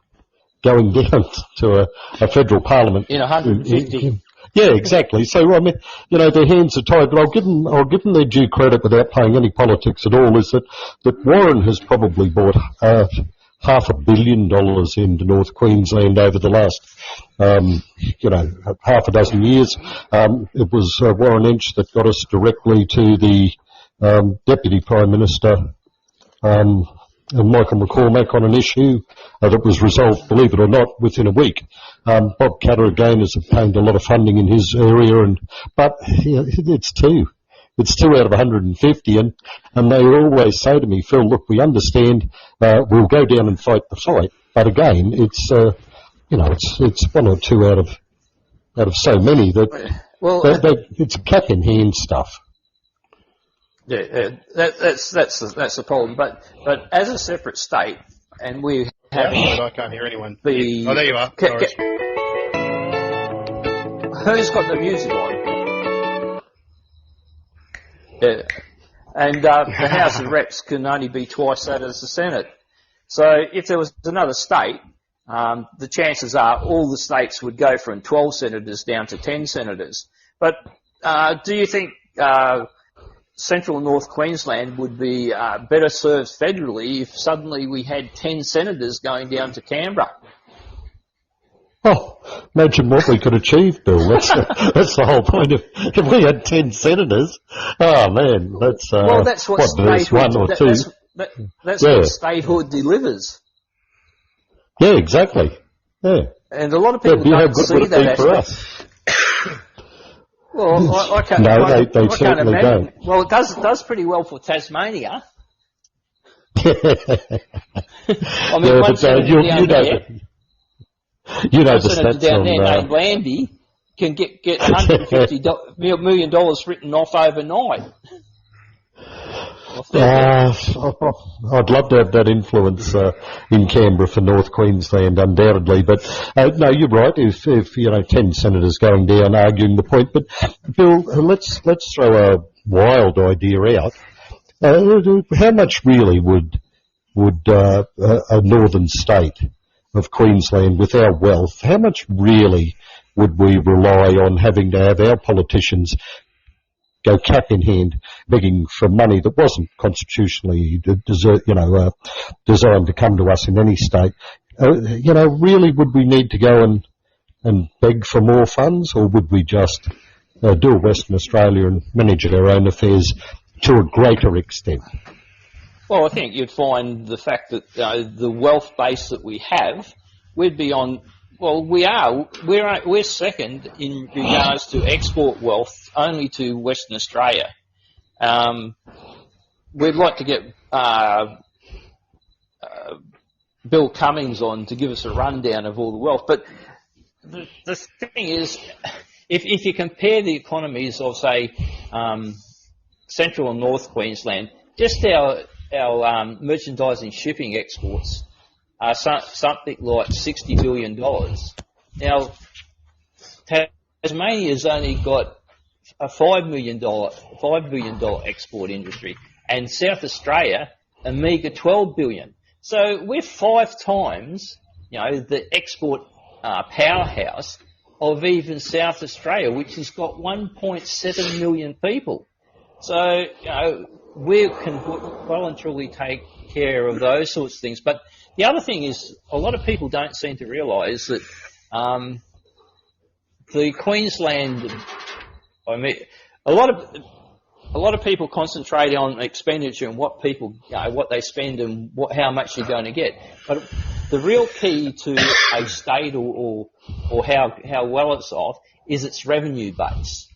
going down to a federal parliament in 150. Yeah, exactly. So, I mean, their hands are tied, but I'll give them their due credit without playing any politics at all, is that Warren has probably bought $500 million into North Queensland over the last, half a dozen years. It was Warren Inch that got us directly to the Deputy Prime Minister, Michael McCormack, on an issue that was resolved, believe it or not, within a week. Bob Catter, again, has obtained a lot of funding in his area, but it's two. It's 2 out of 150, and they always say to me, Phil, look, we understand, we'll go down and fight the fight, but again, it's 1 or 2 out of so many that it's cap in hand stuff. Yeah, that's the problem. But as a separate state, and we have. I can't hear anyone. There you are. Who's got the music on? Yeah. And the House of Reps can only be twice that as the Senate. So if there was another state, the chances are all the states would go from 12 senators down to 10 senators. But do you think Central and North Queensland would be better served federally if suddenly we had 10 senators going down to Canberra? Oh, imagine what we could achieve, Bill. That's the whole point of if we had 10 senators. Oh man, that's what there's one or two. That's what statehood delivers. Yeah, exactly. Yeah, and a lot of people don't see that aspect. Well, I can't. No, they certainly don't. Well, it does pretty well for Tasmania. I mean, one senator down there. You know the stats down on there named Landy can get $150 million written off overnight. I'd love to have that influence in Canberra for North Queensland, undoubtedly. But no, you're right. If 10 senators going down arguing the point, but Bill, let's throw a wild idea out. How much really would a northern state of Queensland, with our wealth, how much really would we rely on having to have our politicians go cap in hand begging for money that wasn't constitutionally designed to come to us in any state? Really would we need to go and beg for more funds, or would we just do a Western Australia and manage our own affairs to a greater extent? Well, I think you'd find the fact that the wealth base that we have, we'd be on. Well, we're second in regards to export wealth, only to Western Australia. We'd like to get Bill Cummings on to give us a rundown of all the wealth. But the thing is, if you compare the economies of, say, Central and North Queensland, just our merchandising shipping exports are something like $60 billion. Now, Tasmania's only got a $5 billion export industry, and South Australia a meagre 12 billion. So we're 5 times, the export powerhouse of even South Australia, which has got 1.7 million people. So, we can well and truly take care of those sorts of things. But the other thing is, a lot of people don't seem to realise that the Queensland, a lot of people concentrate on expenditure and what people, what they spend and how much you're going to get. But the real key to a state or how well it's off is its revenue base.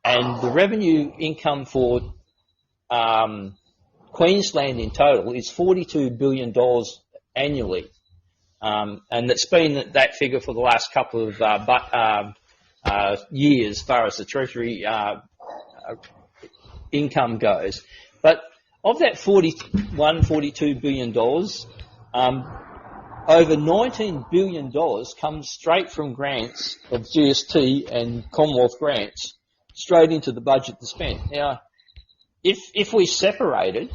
And the revenue income for Queensland in total is $42 billion annually. And it's been that figure for the last couple of years as far as the Treasury income goes. But of that $42 billion, over $19 billion comes straight from grants of GST and Commonwealth grants straight into the budget to spend. Now, if we separated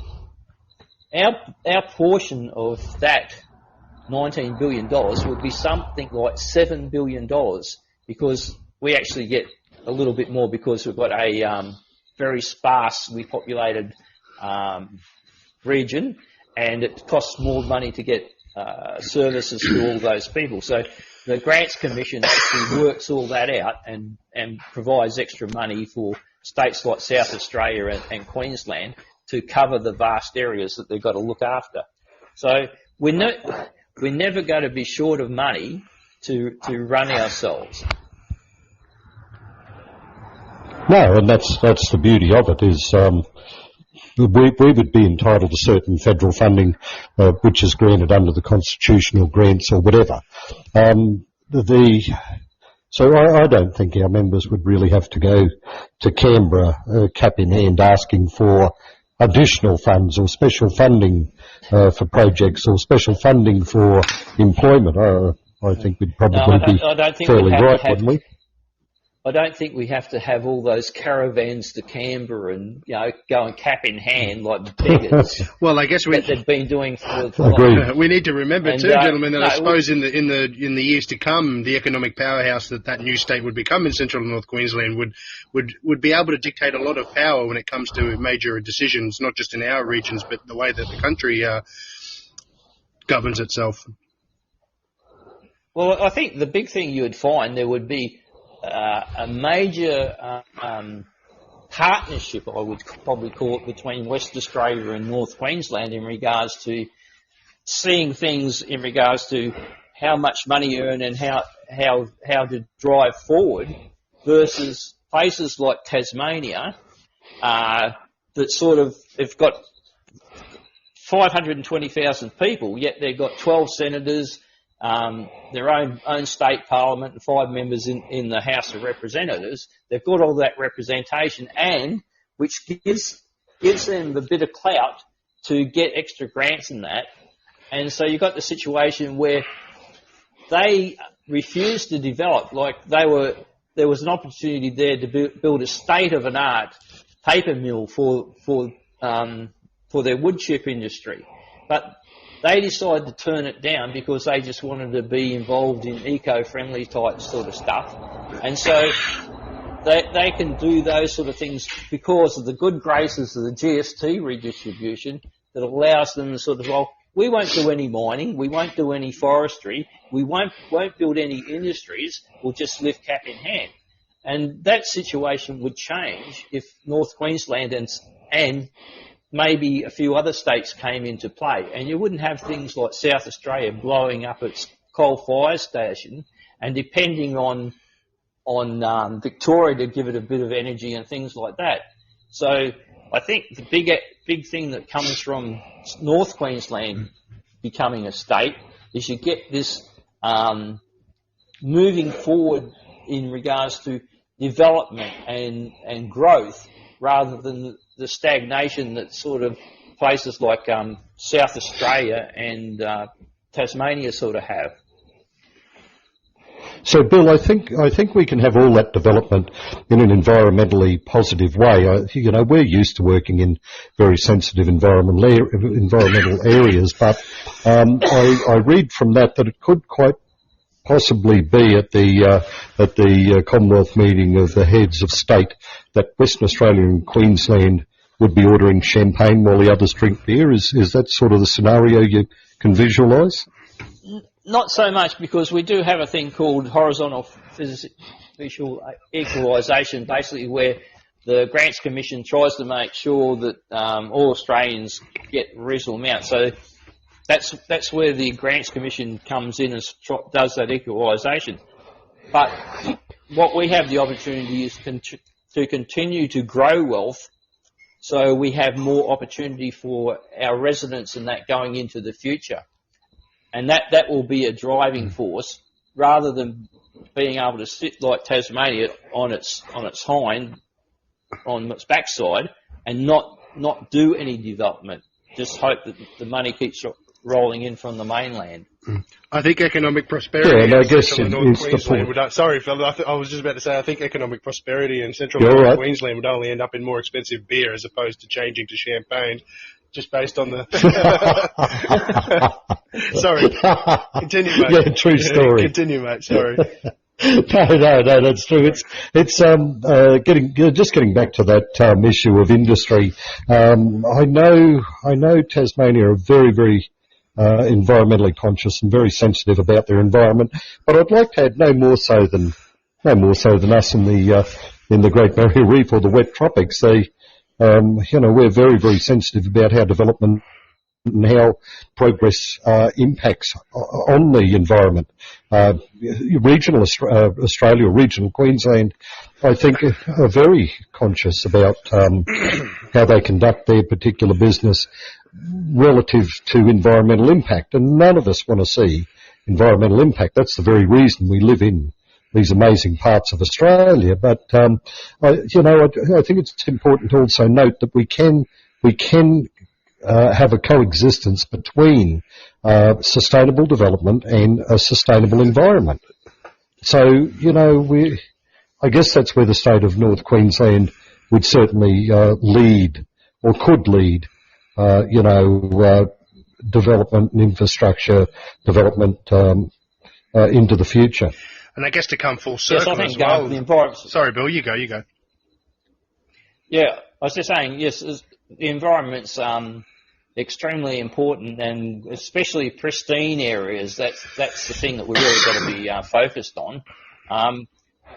our portion of that $19 billion would be something like $7 billion, because we actually get a little bit more because we've got a very sparsely populated region, and it costs more money to get services to all those people. So the Grants Commission actually works all that out and provides extra money for states like South Australia and Queensland to cover the vast areas that they've got to look after. So we're never going to be short of money to run ourselves. No, and that's the beauty of it, is we would be entitled to certain federal funding, which is granted under the constitutional grants or whatever. So I don't think our members would really have to go to Canberra, cap in hand, asking for additional funds or special funding for projects or special funding for employment. I think we'd probably be fairly right, wouldn't we? I don't think we have to have all those caravans to Canberra and go and cap in hand like beggars. Well, I guess that they've been doing for we need to remember too, gentlemen, that I suppose in the years to come, the economic powerhouse that new state would become in Central and North Queensland would be able to dictate a lot of power when it comes to major decisions, not just in our regions, but the way that the country governs itself. Well, I think the big thing you would find, there would be a major partnership, I would probably call it, between West Australia and North Queensland in regards to seeing things in regards to how much money earned and how to drive forward, versus places like Tasmania that sort of have got 520,000 people, yet they've got 12 senators, their own state parliament, and 5 members in the House of Representatives. They've got all that representation, and which gives them a bit of clout to get extra grants in that. And so you've got the situation where they refused to develop, like there was an opportunity there to build a state-of-the-art paper mill for their wood chip industry, but they decided to turn it down because they just wanted to be involved in eco-friendly type sort of stuff. And so they can do those sort of things because of the good graces of the GST redistribution that allows them to sort of, well, we won't do any mining, we won't do any forestry, we won't build any industries, we'll just live cap in hand. And that situation would change if North Queensland and maybe a few other states came into play, and you wouldn't have things like South Australia blowing up its coal fire station and depending on Victoria to give it a bit of energy and things like that. So I think the big thing that comes from North Queensland becoming a state is you get this moving forward in regards to development and growth, rather than the stagnation that sort of places like South Australia and Tasmania sort of have. So, Bill, I think we can have all that development in an environmentally positive way. We're used to working in very sensitive environmental areas, but I read from that it could quite possibly be at the Commonwealth meeting of the heads of state that Western Australia and Queensland would be ordering champagne while the others drink beer. Is that sort of the scenario you can visualise? Not so much, because we do have a thing called horizontal visual equalisation, basically where the Grants Commission tries to make sure that all Australians get a reasonable amount. So that's where the Grants Commission comes in and does that equalisation. But what we have the opportunity is to continue to grow wealth, so we have more opportunity for our residents and that going into the future. And that will be a driving force, rather than being able to sit like Tasmania on its backside and not do any development. Just hope that the money keeps rolling in from the mainland. I think economic prosperity in Central and North Queensland would... Sorry, Phil, I was just about to say, I think economic prosperity in Central and North Queensland would only end up in more expensive beer as opposed to changing to champagne, just based on the... Sorry. Continue, mate. Yeah, true story. Continue, mate. Sorry. No, that's true. It's getting back to that issue of industry. I know Tasmania are very, very environmentally conscious and very sensitive about their environment, but I'd like to add no more so than us in the Great Barrier Reef or the wet tropics. We're very, very sensitive about how development and how progress impacts on the environment. Regional Australia, regional Queensland, I think, are very conscious about how they conduct their particular business relative to environmental impact, and none of us want to see environmental impact. That's the very reason we live in these amazing parts of Australia. But I think it's important to also note that we can have a coexistence between sustainable development and a sustainable environment. So, I guess that's where the state of North Queensland would certainly lead, or could lead, development and infrastructure development into the future. And I guess to come full circle, yes, I think, as well. The environment. Sorry, Bill, you go. Yeah, I was just saying, yes, the environment's extremely important, and especially pristine areas. That's the thing that we've really got to be focused on.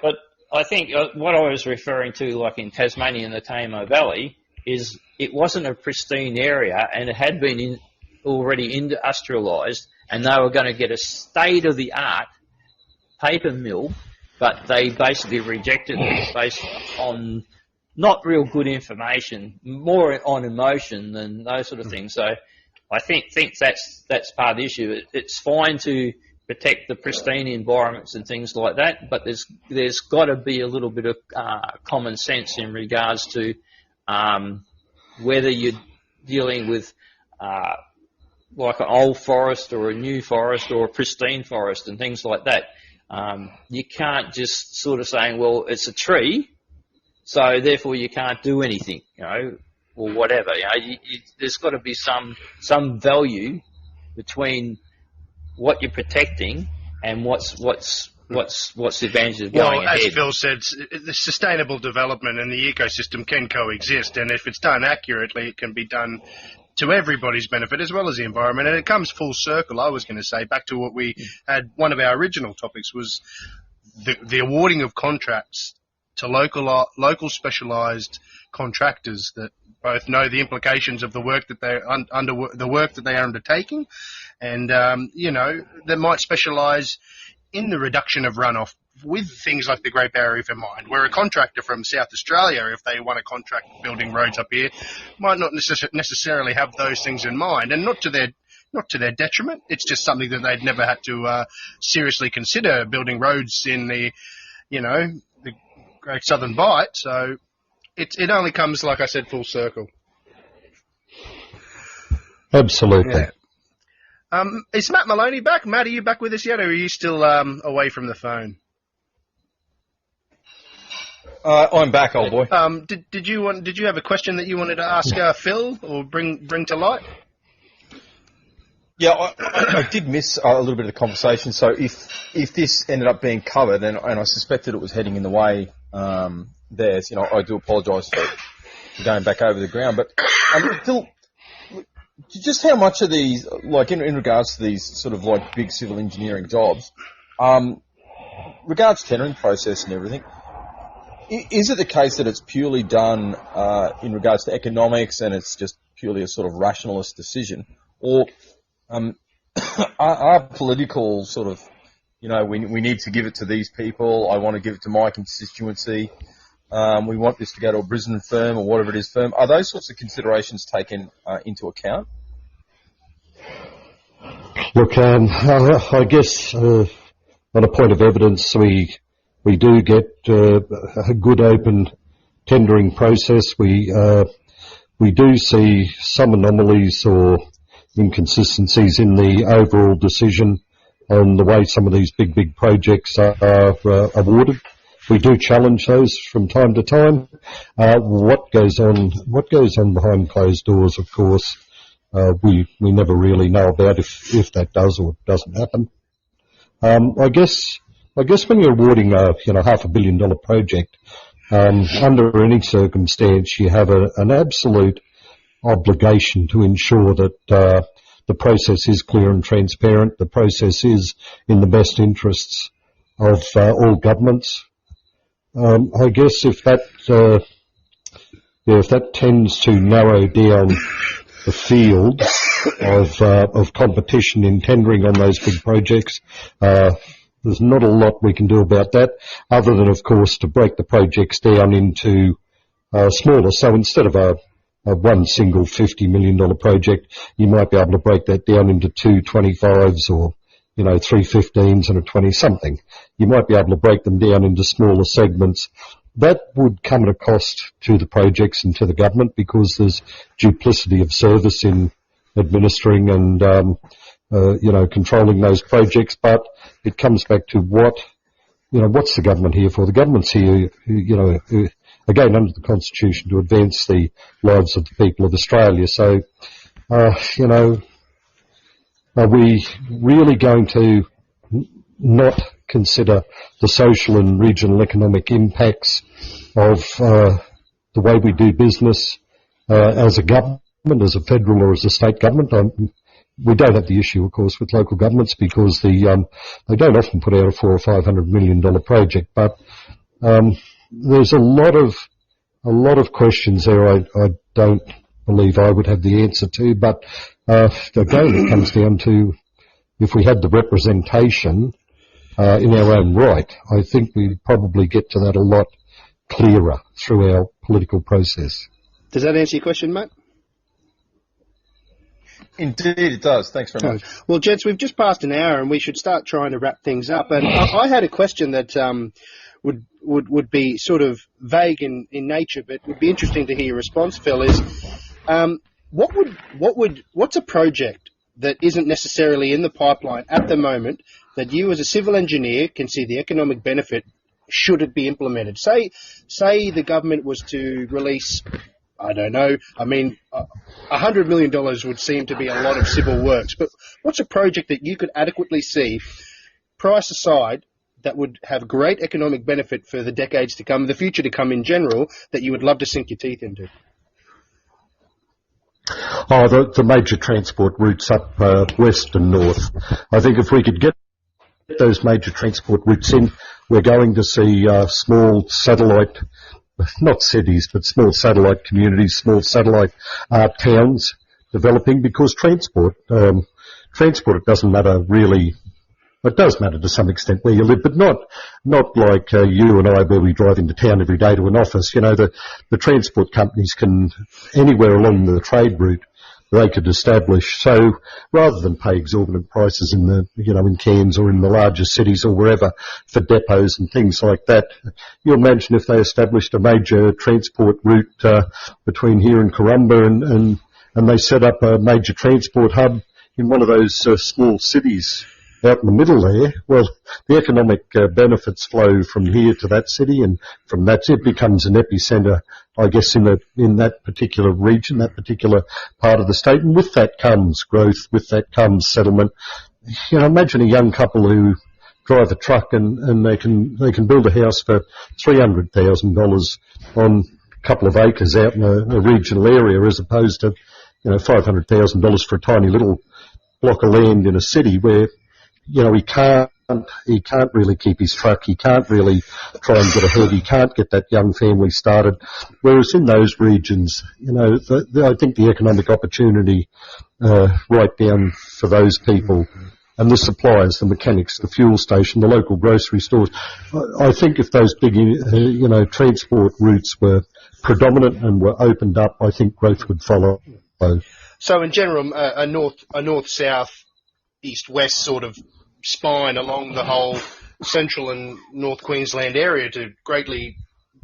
But I think what I was referring to, like in Tasmania and the Tamo Valley, is it wasn't a pristine area, and it had been already industrialised, and they were going to get a state-of-the-art paper mill, but they basically rejected it based on not real good information, more on emotion than those sort of things. So I think that's part of the issue. It's fine to protect the pristine environments and things like that, but there's got to be a little bit of common sense in regards to whether you're dealing with like an old forest or a new forest or a pristine forest and things like that. You can't just sort of saying, well, it's a tree, so therefore you can't do anything, or whatever. There's got to be some value between what you're protecting and what's the advantage of going ahead. As Phil said, the sustainable development and the ecosystem can coexist, and if it's done accurately, it can be done to everybody's benefit as well as the environment. And it comes full circle, I was going to say, back to what we had. One of our original topics was the awarding of contracts to local specialised contractors that both know the implications of the work that they're the work that they are undertaking, and that might specialise in the reduction of runoff with things like the Great Barrier Reef in mind. Where a contractor from South Australia, if they want a contract building roads up here, might not necessarily have those things in mind, and not to their detriment. It's just something that they'd never had to seriously consider, building roads in the Great Southern Bight. So it only comes, like I said, full circle. Absolutely. Yeah. Is Matt Maloney back? Matt, are you back with us yet, or are you still away from the phone? I'm back, old boy. Did you have a question that you wanted to ask Phil or bring to light? Yeah, I did miss a little bit of the conversation. So if this ended up being covered, and I suspected it was heading in the way there, so, I do apologise for going back over the ground. But Phil, just how much of these, like in regards to these sort of like big civil engineering jobs, regards tendering process and everything, is it the case that it's purely done in regards to economics and it's just purely a sort of rationalist decision, or are political sort of, we need to give it to these people, I want to give it to my constituency, we want this to go to a Brisbane firm or whatever it is firm, are those sorts of considerations taken into account? Look, I guess on a point of evidence, we do get a good open tendering process. We do see some anomalies or inconsistencies in the overall decision on the way some of these big projects are awarded. We do challenge those from time to time. What goes on behind closed doors, of course, we never really know about if that does or doesn't happen. I guess when you're awarding a $500 million project, under any circumstance, you have an absolute obligation to ensure that the process is clear and transparent. The process is in the best interests of all governments. I guess if that tends to narrow down the field of competition in tendering on those big projects, there's not a lot we can do about that, other than, of course, to break the projects down into smaller. So instead of a one single $50 million project, you might be able to break that down into two 25s or, three 15s and a 20-something. You might be able to break them down into smaller segments. That would come at a cost to the projects and to the government, because there's duplicity of service in administering and controlling those projects. But it comes back to what's the government here for? The government's here, again, under the Constitution, to advance the lives of the people of Australia. So, are we really going to not consider the social and regional economic impacts of the way we do business as a government, as a federal or as a state government? We don't have the issue, of course, with local governments, because they don't often put out a $400 or $500 million project. But there's a lot of questions there. I don't believe I would have the answer to. But again, it comes down to, if we had the representation in our own right, I think we'd probably get to that a lot clearer through our political process. Does that answer your question, Matt? Indeed, it does. Thanks very much. Well, gents, we've just passed an hour, and we should start trying to wrap things up. And I had a question that would be sort of vague in nature, but would be interesting to hear your response, Phil. Is what's a project that isn't necessarily in the pipeline at the moment that you, as a civil engineer, can see the economic benefit should it be implemented? Say the government was to release, I don't know, $100 million would seem to be a lot of civil works, but what's a project that you could adequately see, price aside, that would have great economic benefit for the decades to come, the future to come in general, that you would love to sink your teeth into? Oh, the major transport routes up west and north. I think if we could get those major transport routes in, we're going to see small satellite, not cities, but small satellite communities, small satellite towns developing, because transport, it doesn't matter really. It does matter to some extent where you live, but not like you and I, where we drive into town every day to an office. The transport companies can, anywhere along the trade route, they could establish. So rather than pay exorbitant prices in Cairns or in the larger cities or wherever for depots and things like that, you imagine if they established a major transport route between here and Corumba and they set up a major transport hub in one of those small cities out in the middle there, well, the economic benefits flow from here to that city, and from that it becomes an epicentre, I guess, in that particular region, that particular part of the state. And with that comes growth, with that comes settlement. You know, imagine a young couple who drive a truck and they can build a house for $300,000 on a couple of acres out in a regional area, as opposed to, you know, $500,000 for a tiny little block of land in a city where, you know, he can't really keep his truck, he can't really try and get ahead, he can't get that young family started. Whereas in those regions, you know, I think the economic opportunity right down for those people, and the suppliers, the mechanics, the fuel station, the local grocery stores, I think if those big, you know, transport routes were predominant and were opened up, I think growth would follow. So in general, a north-south, east-west sort of spine along the whole central and North Queensland area to greatly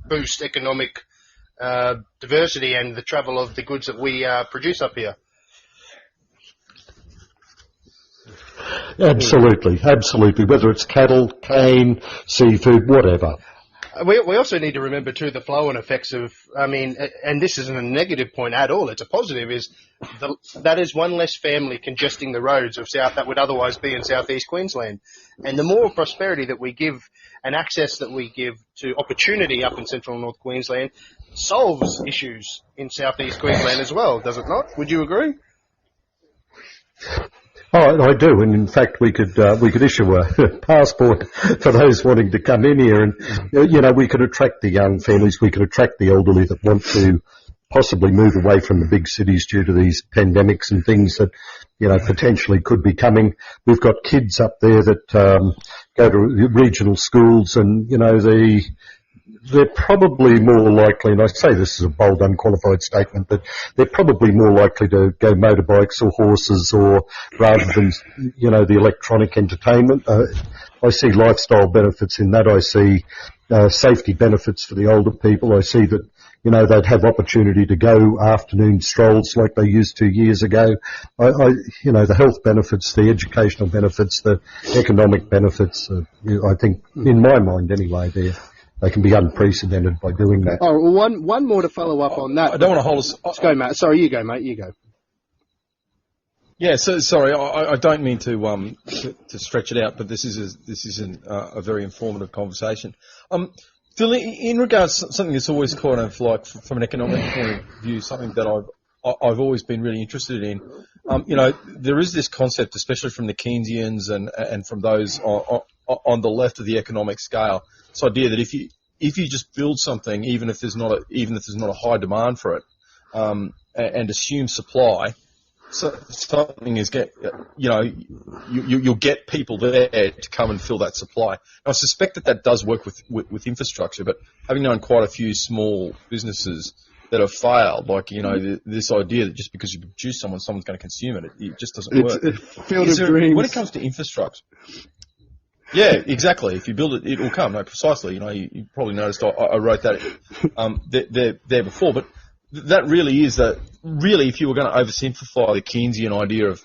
boost economic diversity and the travel of the goods that we produce up here. Absolutely, absolutely. Whether it's cattle, cane, seafood, whatever. We also need to remember too the flow-on effects of, I mean, and this isn't a negative point at all, it's a positive, is that is one less family congesting the roads of south that would otherwise be in southeast Queensland. And the more prosperity that we give and access that we give to opportunity up in central and North Queensland solves issues in southeast Queensland as well, does it not? Would you agree? Oh, I do, and in fact, we could issue a passport for those wanting to come in here, and you know, we could attract the young families, we could attract the elderly that want to possibly move away from the big cities due to these pandemics and things that, you know, potentially could be coming. We've got kids up there that go to regional schools, and you know, they're probably more likely, and I say this is a bold, unqualified statement, but they're probably more likely to go motorbikes or horses, or rather than, you know, the electronic entertainment. I see lifestyle benefits in that. I see safety benefits for the older people. I see that, you know, they'd have opportunity to go afternoon strolls like they used to years ago. You know, the health benefits, the educational benefits, the economic benefits, I think, in my mind anyway, they can be unprecedented by doing that. Oh, well, one more to follow up on that. I don't want to hold us. Let's go, Matt. Sorry, you go, mate. You go. Yeah, so sorry, I don't mean to stretch it out, but this is a very informative conversation. Phil, in regards to something that's always kind of like, from an economic point of view, something that I've always been really interested in. You know, there is this concept, especially from the Keynesians and from those on the left of the economic scale, this idea that if you just build something, even if there's not a high demand for it, and assume supply, so something is you'll get people there to come and fill that supply. Now, I suspect that does work with infrastructure, but having known quite a few small businesses that have failed, like, you know, this idea that just because you produce someone's going to consume it, it just doesn't work. It's a field of dreams. When it comes to infrastructure, yeah, exactly. If you build it, it will come. No, precisely. You know, you probably noticed I wrote that there before, but that really is that. Really, if you were going to oversimplify the Keynesian idea of,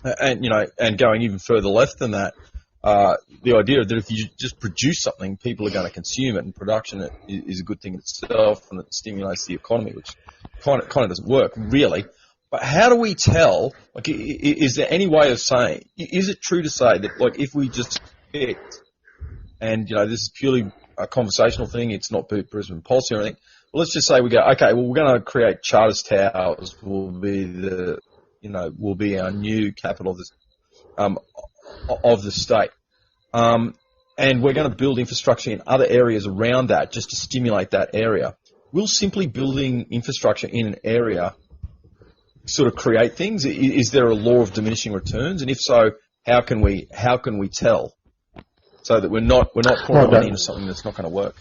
and going even further left than that, the idea that if you just produce something, people are going to consume it, and production is a good thing in itself, and it stimulates the economy, which kind of doesn't work really. But how do we tell? Like, is there any way of saying? Is it true to say that, like, if we just expect, and, you know, this is purely a conversational thing, it's not Brisbane policy or anything. Well, let's just say we go, okay, well, we're going to create Charters Towers, will be our new capital of the state. And we're going to build infrastructure in other areas around that just to stimulate that area. Will simply building infrastructure in an area sort of create things? Is there a law of diminishing returns? And if so, how can we tell so that we're not pouring money into something that's not going to work?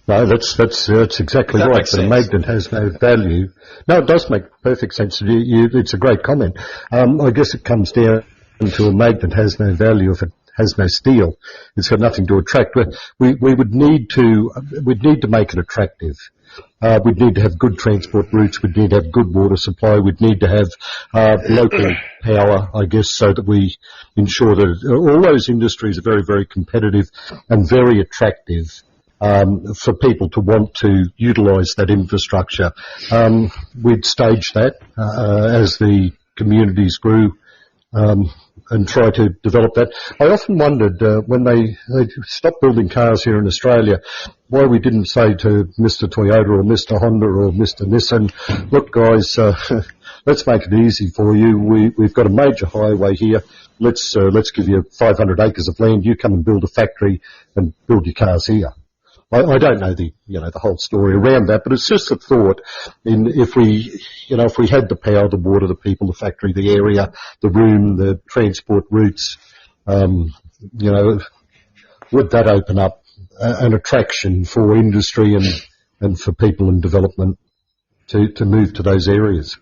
No, that's exactly right. But a magnet has no value. No, it does make perfect sense. It's a great comment. I guess it comes down to a magnet has no value if it has no steel. It's got nothing to attract. We'd need to make it attractive. We'd need to have good transport routes. We'd need to have good water supply. We'd need to have local power, I guess, so that we ensure that all those industries are very, very competitive and very attractive for people to want to utilise that infrastructure. We'd stage that as the communities grew and try to develop that. I often wondered when they stopped building cars here in Australia, why we didn't say to Mr. Toyota or Mr. Honda or Mr. Nissan, look guys, let's make it easy for you. We've got a major highway here. Let's give you 500 acres of land. You come and build a factory and build your cars here. I don't know the whole story around that, but it's just a thought. If we had the power, the water, the people, the factory, the area, the room, the transport routes, would that open up an attraction for industry and for people in development to move to those areas?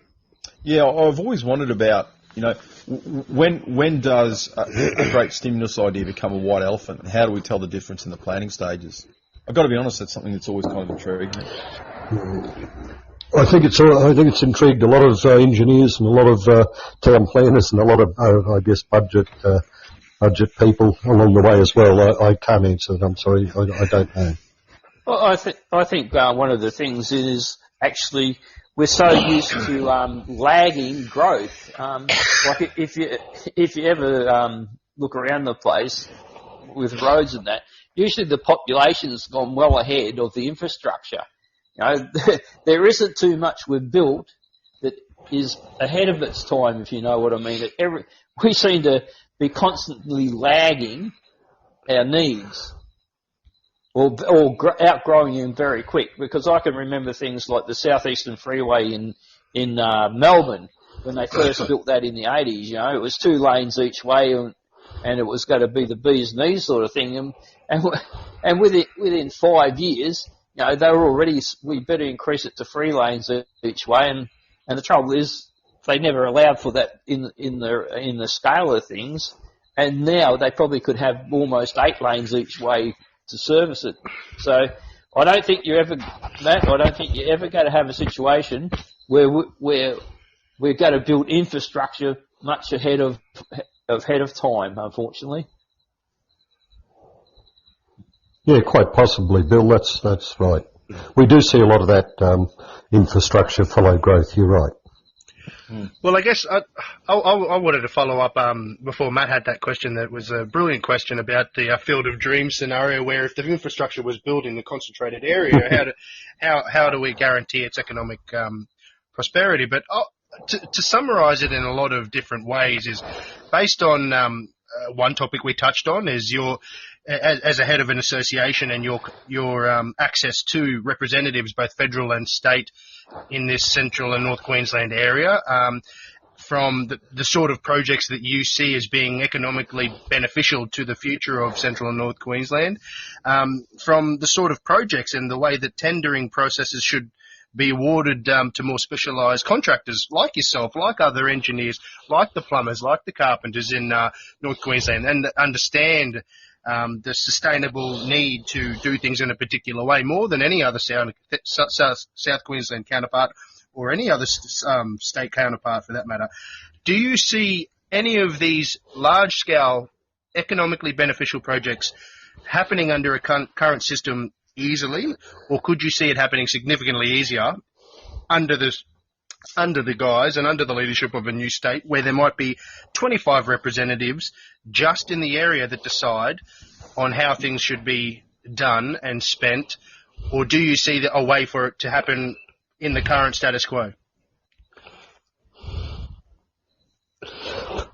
Yeah, I've always wondered about, when does a great stimulus idea become a white elephant, and how do we tell the difference in the planning stages? I've got to be honest, that's something that's always kind of intrigued me. I think it's intrigued a lot of engineers and a lot of town planners and a lot of, I guess, budget people along the way as well. I can't answer that. I'm sorry, I don't know. Well, I think one of the things is actually we're so used to lagging growth. Like if you ever look around the place with roads and that, usually the population's gone well ahead of the infrastructure. There isn't too much we've built that is ahead of its time, if you know what I mean. We seem to be constantly lagging our needs or outgrowing them very quick, because I can remember things like the Southeastern Freeway in Melbourne when they first built that in the 80s. It was 2 lanes each way and it was going to be the bee's knees sort of thing. And within 5 years, they were already, we better increase it to 3 lanes each way. And the trouble is, they never allowed for that in the scale of things. And now they probably could have almost 8 lanes each way to service it. So I don't think you're ever going to have a situation where we're going to build infrastructure much ahead of time, unfortunately. Yeah, quite possibly, Bill. That's right. We do see a lot of that infrastructure follow growth. You're right. Well, I guess I wanted to follow up before Matt had that question. That was a brilliant question about the Field of Dreams scenario, where if the infrastructure was built in a concentrated area, how do we guarantee its economic prosperity? But to summarise it in a lot of different ways is based on one topic we touched on is your as a head of an association and your access to representatives, both federal and state, in this central and North Queensland area, from the sort of projects that you see as being economically beneficial to the future of central and North Queensland, from the sort of projects and the way that tendering processes should be awarded to more specialised contractors like yourself, like other engineers, like the plumbers, like the carpenters in North Queensland, and understand the sustainable need to do things in a particular way more than any other South Queensland counterpart or any other state counterpart for that matter. Do you see any of these large-scale, economically beneficial projects happening under a current system easily, or could you see it happening significantly easier under the guise and under the leadership of a new state where there might be 25 representatives just in the area that decide on how things should be done and spent, or do you see a way for it to happen in the current status quo?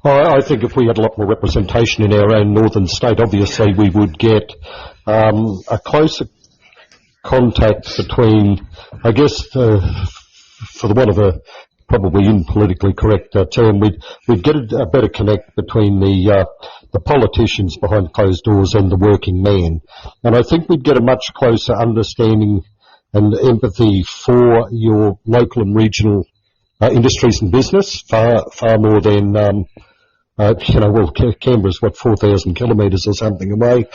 I think if we had a lot more representation in our own northern state, obviously we would get a closer contact between, I guess, for the want of a probably impolitically correct term, we'd get a better connect between the politicians behind closed doors and the working man. And I think we'd get a much closer understanding and empathy for your local and regional industries and business, far more than Canberra's 4,000 kilometres or something away.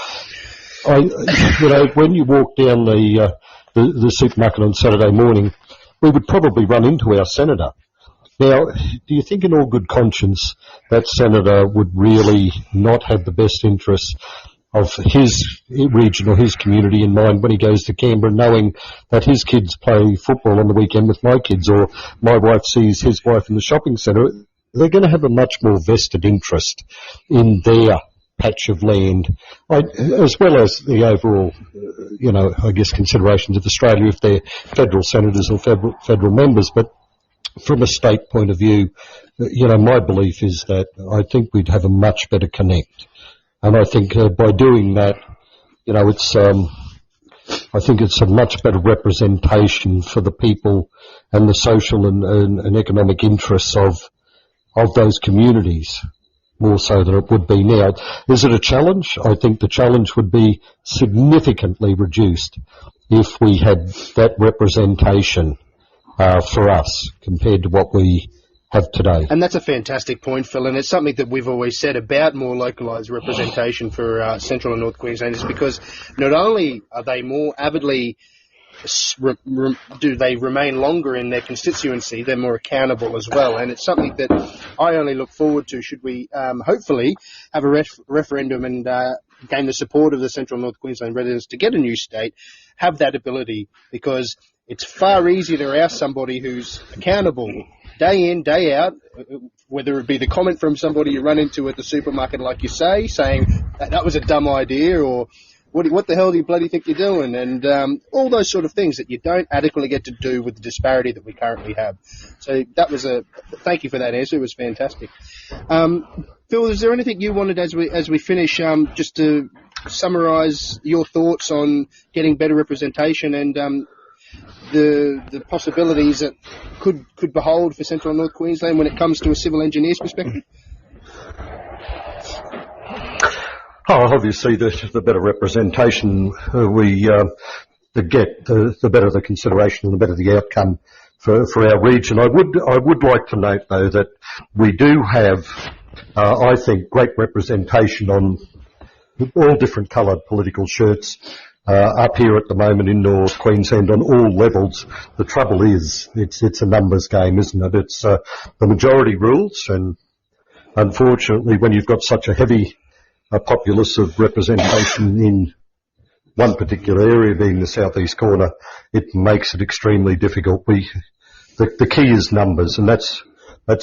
When you walk down the supermarket on Saturday morning, we would probably run into our senator. Now, do you think in all good conscience that senator would really not have the best interests of his region or his community in mind when he goes to Canberra, knowing that his kids play football on the weekend with my kids, or my wife sees his wife in the shopping centre? They're going to have a much more vested interest in their patch of land, as well as the overall, considerations of Australia if they're federal senators or federal members. But from a state point of view, my belief is that I think we'd have a much better connect. And I think by doing that, I think it's a much better representation for the people and the social and economic interests of those communities, more so than it would be now. Is it a challenge? I think the challenge would be significantly reduced if we had that representation for us compared to what we have today. And that's a fantastic point, Phil, and it's something that we've always said about more localised representation for Central and North Queensland, is because not only are they more avidly do they remain longer in their constituency, they're more accountable as well. And it's something that I only look forward to should we hopefully have a referendum and gain the support of the Central North Queensland residents to get a new state, have that ability, because it's far easier to ask somebody who's accountable day in, day out, whether it be the comment from somebody you run into at the supermarket, like you say, saying that was a dumb idea, or what the hell do you bloody think you're doing? And all those sort of things that you don't adequately get to do with the disparity that we currently have. So that was thank you for that answer. It was fantastic. Phil, is there anything you wanted as we finish, just to summarise your thoughts on getting better representation and the possibilities that could behold for Central and North Queensland when it comes to a civil engineer's perspective? Obviously, the better representation we get, the better the consideration and the better the outcome for our region. I would like to note, though, that we do have, I think, great representation on all different coloured political shirts up here at the moment in North Queensland on all levels. The trouble is, it's a numbers game, isn't it? It's the majority rules, and unfortunately, when you've got such a heavy populace of representation in one particular area, being the southeast corner, it makes it extremely difficult. The key is numbers, and that's I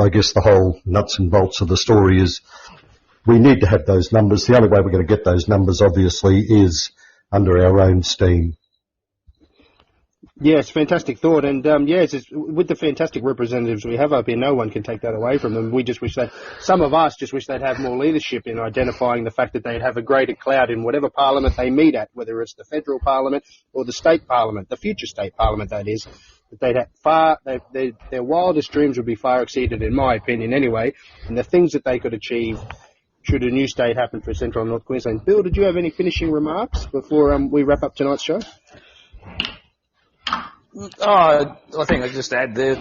guess the whole nuts and bolts of the story is we need to have those numbers. The only way we're going to get those numbers, obviously, is under our own steam. Yes, fantastic thought. And with the fantastic representatives we have up here, no one can take that away from them. We just wish that, some of us just wish they'd have more leadership in identifying the fact that they'd have a greater clout in whatever parliament they meet at, whether it's the federal parliament or the state parliament, the future state parliament, that is. That they'd have their wildest dreams would be far exceeded, in my opinion anyway, and the things that they could achieve should a new state happen for Central and North Queensland. Bill, did you have any finishing remarks before we wrap up tonight's show? I think I just add there,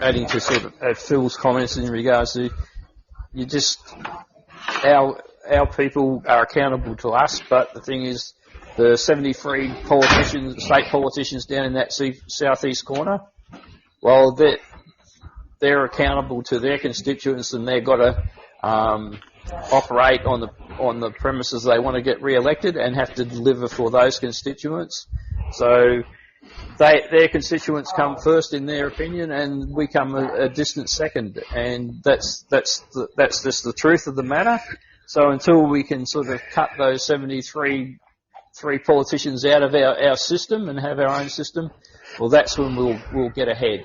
adding to sort of Phil's comments in regards to our people are accountable to us, but the thing is, the 73 state politicians down in that southeast corner, well, they're accountable to their constituents, and they've got to operate on the premises they want to get re-elected and have to deliver for those constituents. So their constituents come first in their opinion, and we come a distant second, and that's just the truth of the matter. So until we can sort of cut those 73 politicians out of our system and have our own system, well, that's when we'll get ahead.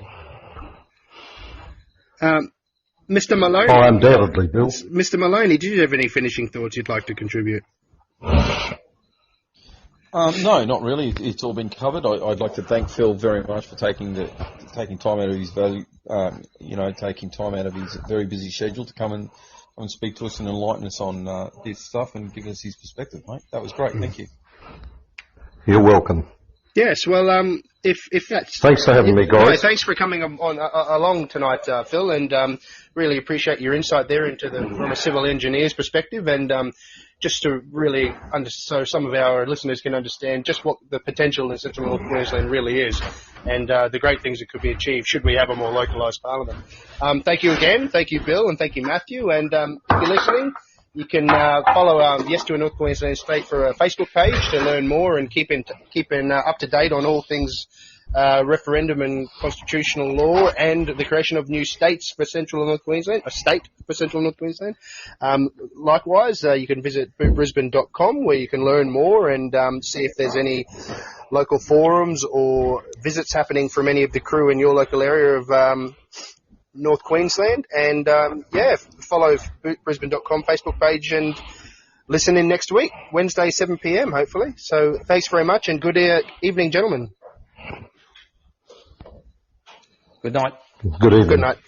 Mr. Maloney. Oh, undoubtedly, Bill. Mr. Maloney, did you have any finishing thoughts you'd like to contribute? No, not really. It's all been covered. I'd like to thank Phil very much for taking time out of his taking time out of his very busy schedule to come and speak to us and enlighten us on this stuff and give us his perspective, mate. That was great. Thank you. You're welcome. Yes, well, if that's Thanks for having me, guys. No, thanks for coming along tonight, Phil, and really appreciate your insight there into from a civil engineer's perspective, and just to really so some of our listeners can understand just what the potential in Central North Queensland really is, and the great things that could be achieved should we have a more localised parliament. Thank you again, thank you, Bill, and thank you, Matthew, and if you're listening, you can follow Yes to a North Queensland State for a Facebook page to learn more and keep up to date on all things referendum and constitutional law and the creation of new states for Central North Queensland, a state for Central North Queensland. Likewise, you can visit brisbane.com where you can learn more and see if there's any local forums or visits happening from any of the crew in your local area of North Queensland, and follow Brisbane.com Facebook page and listen in next week, Wednesday 7 p.m. hopefully. So thanks very much and good evening, gentlemen. Good night. Good evening. Good night.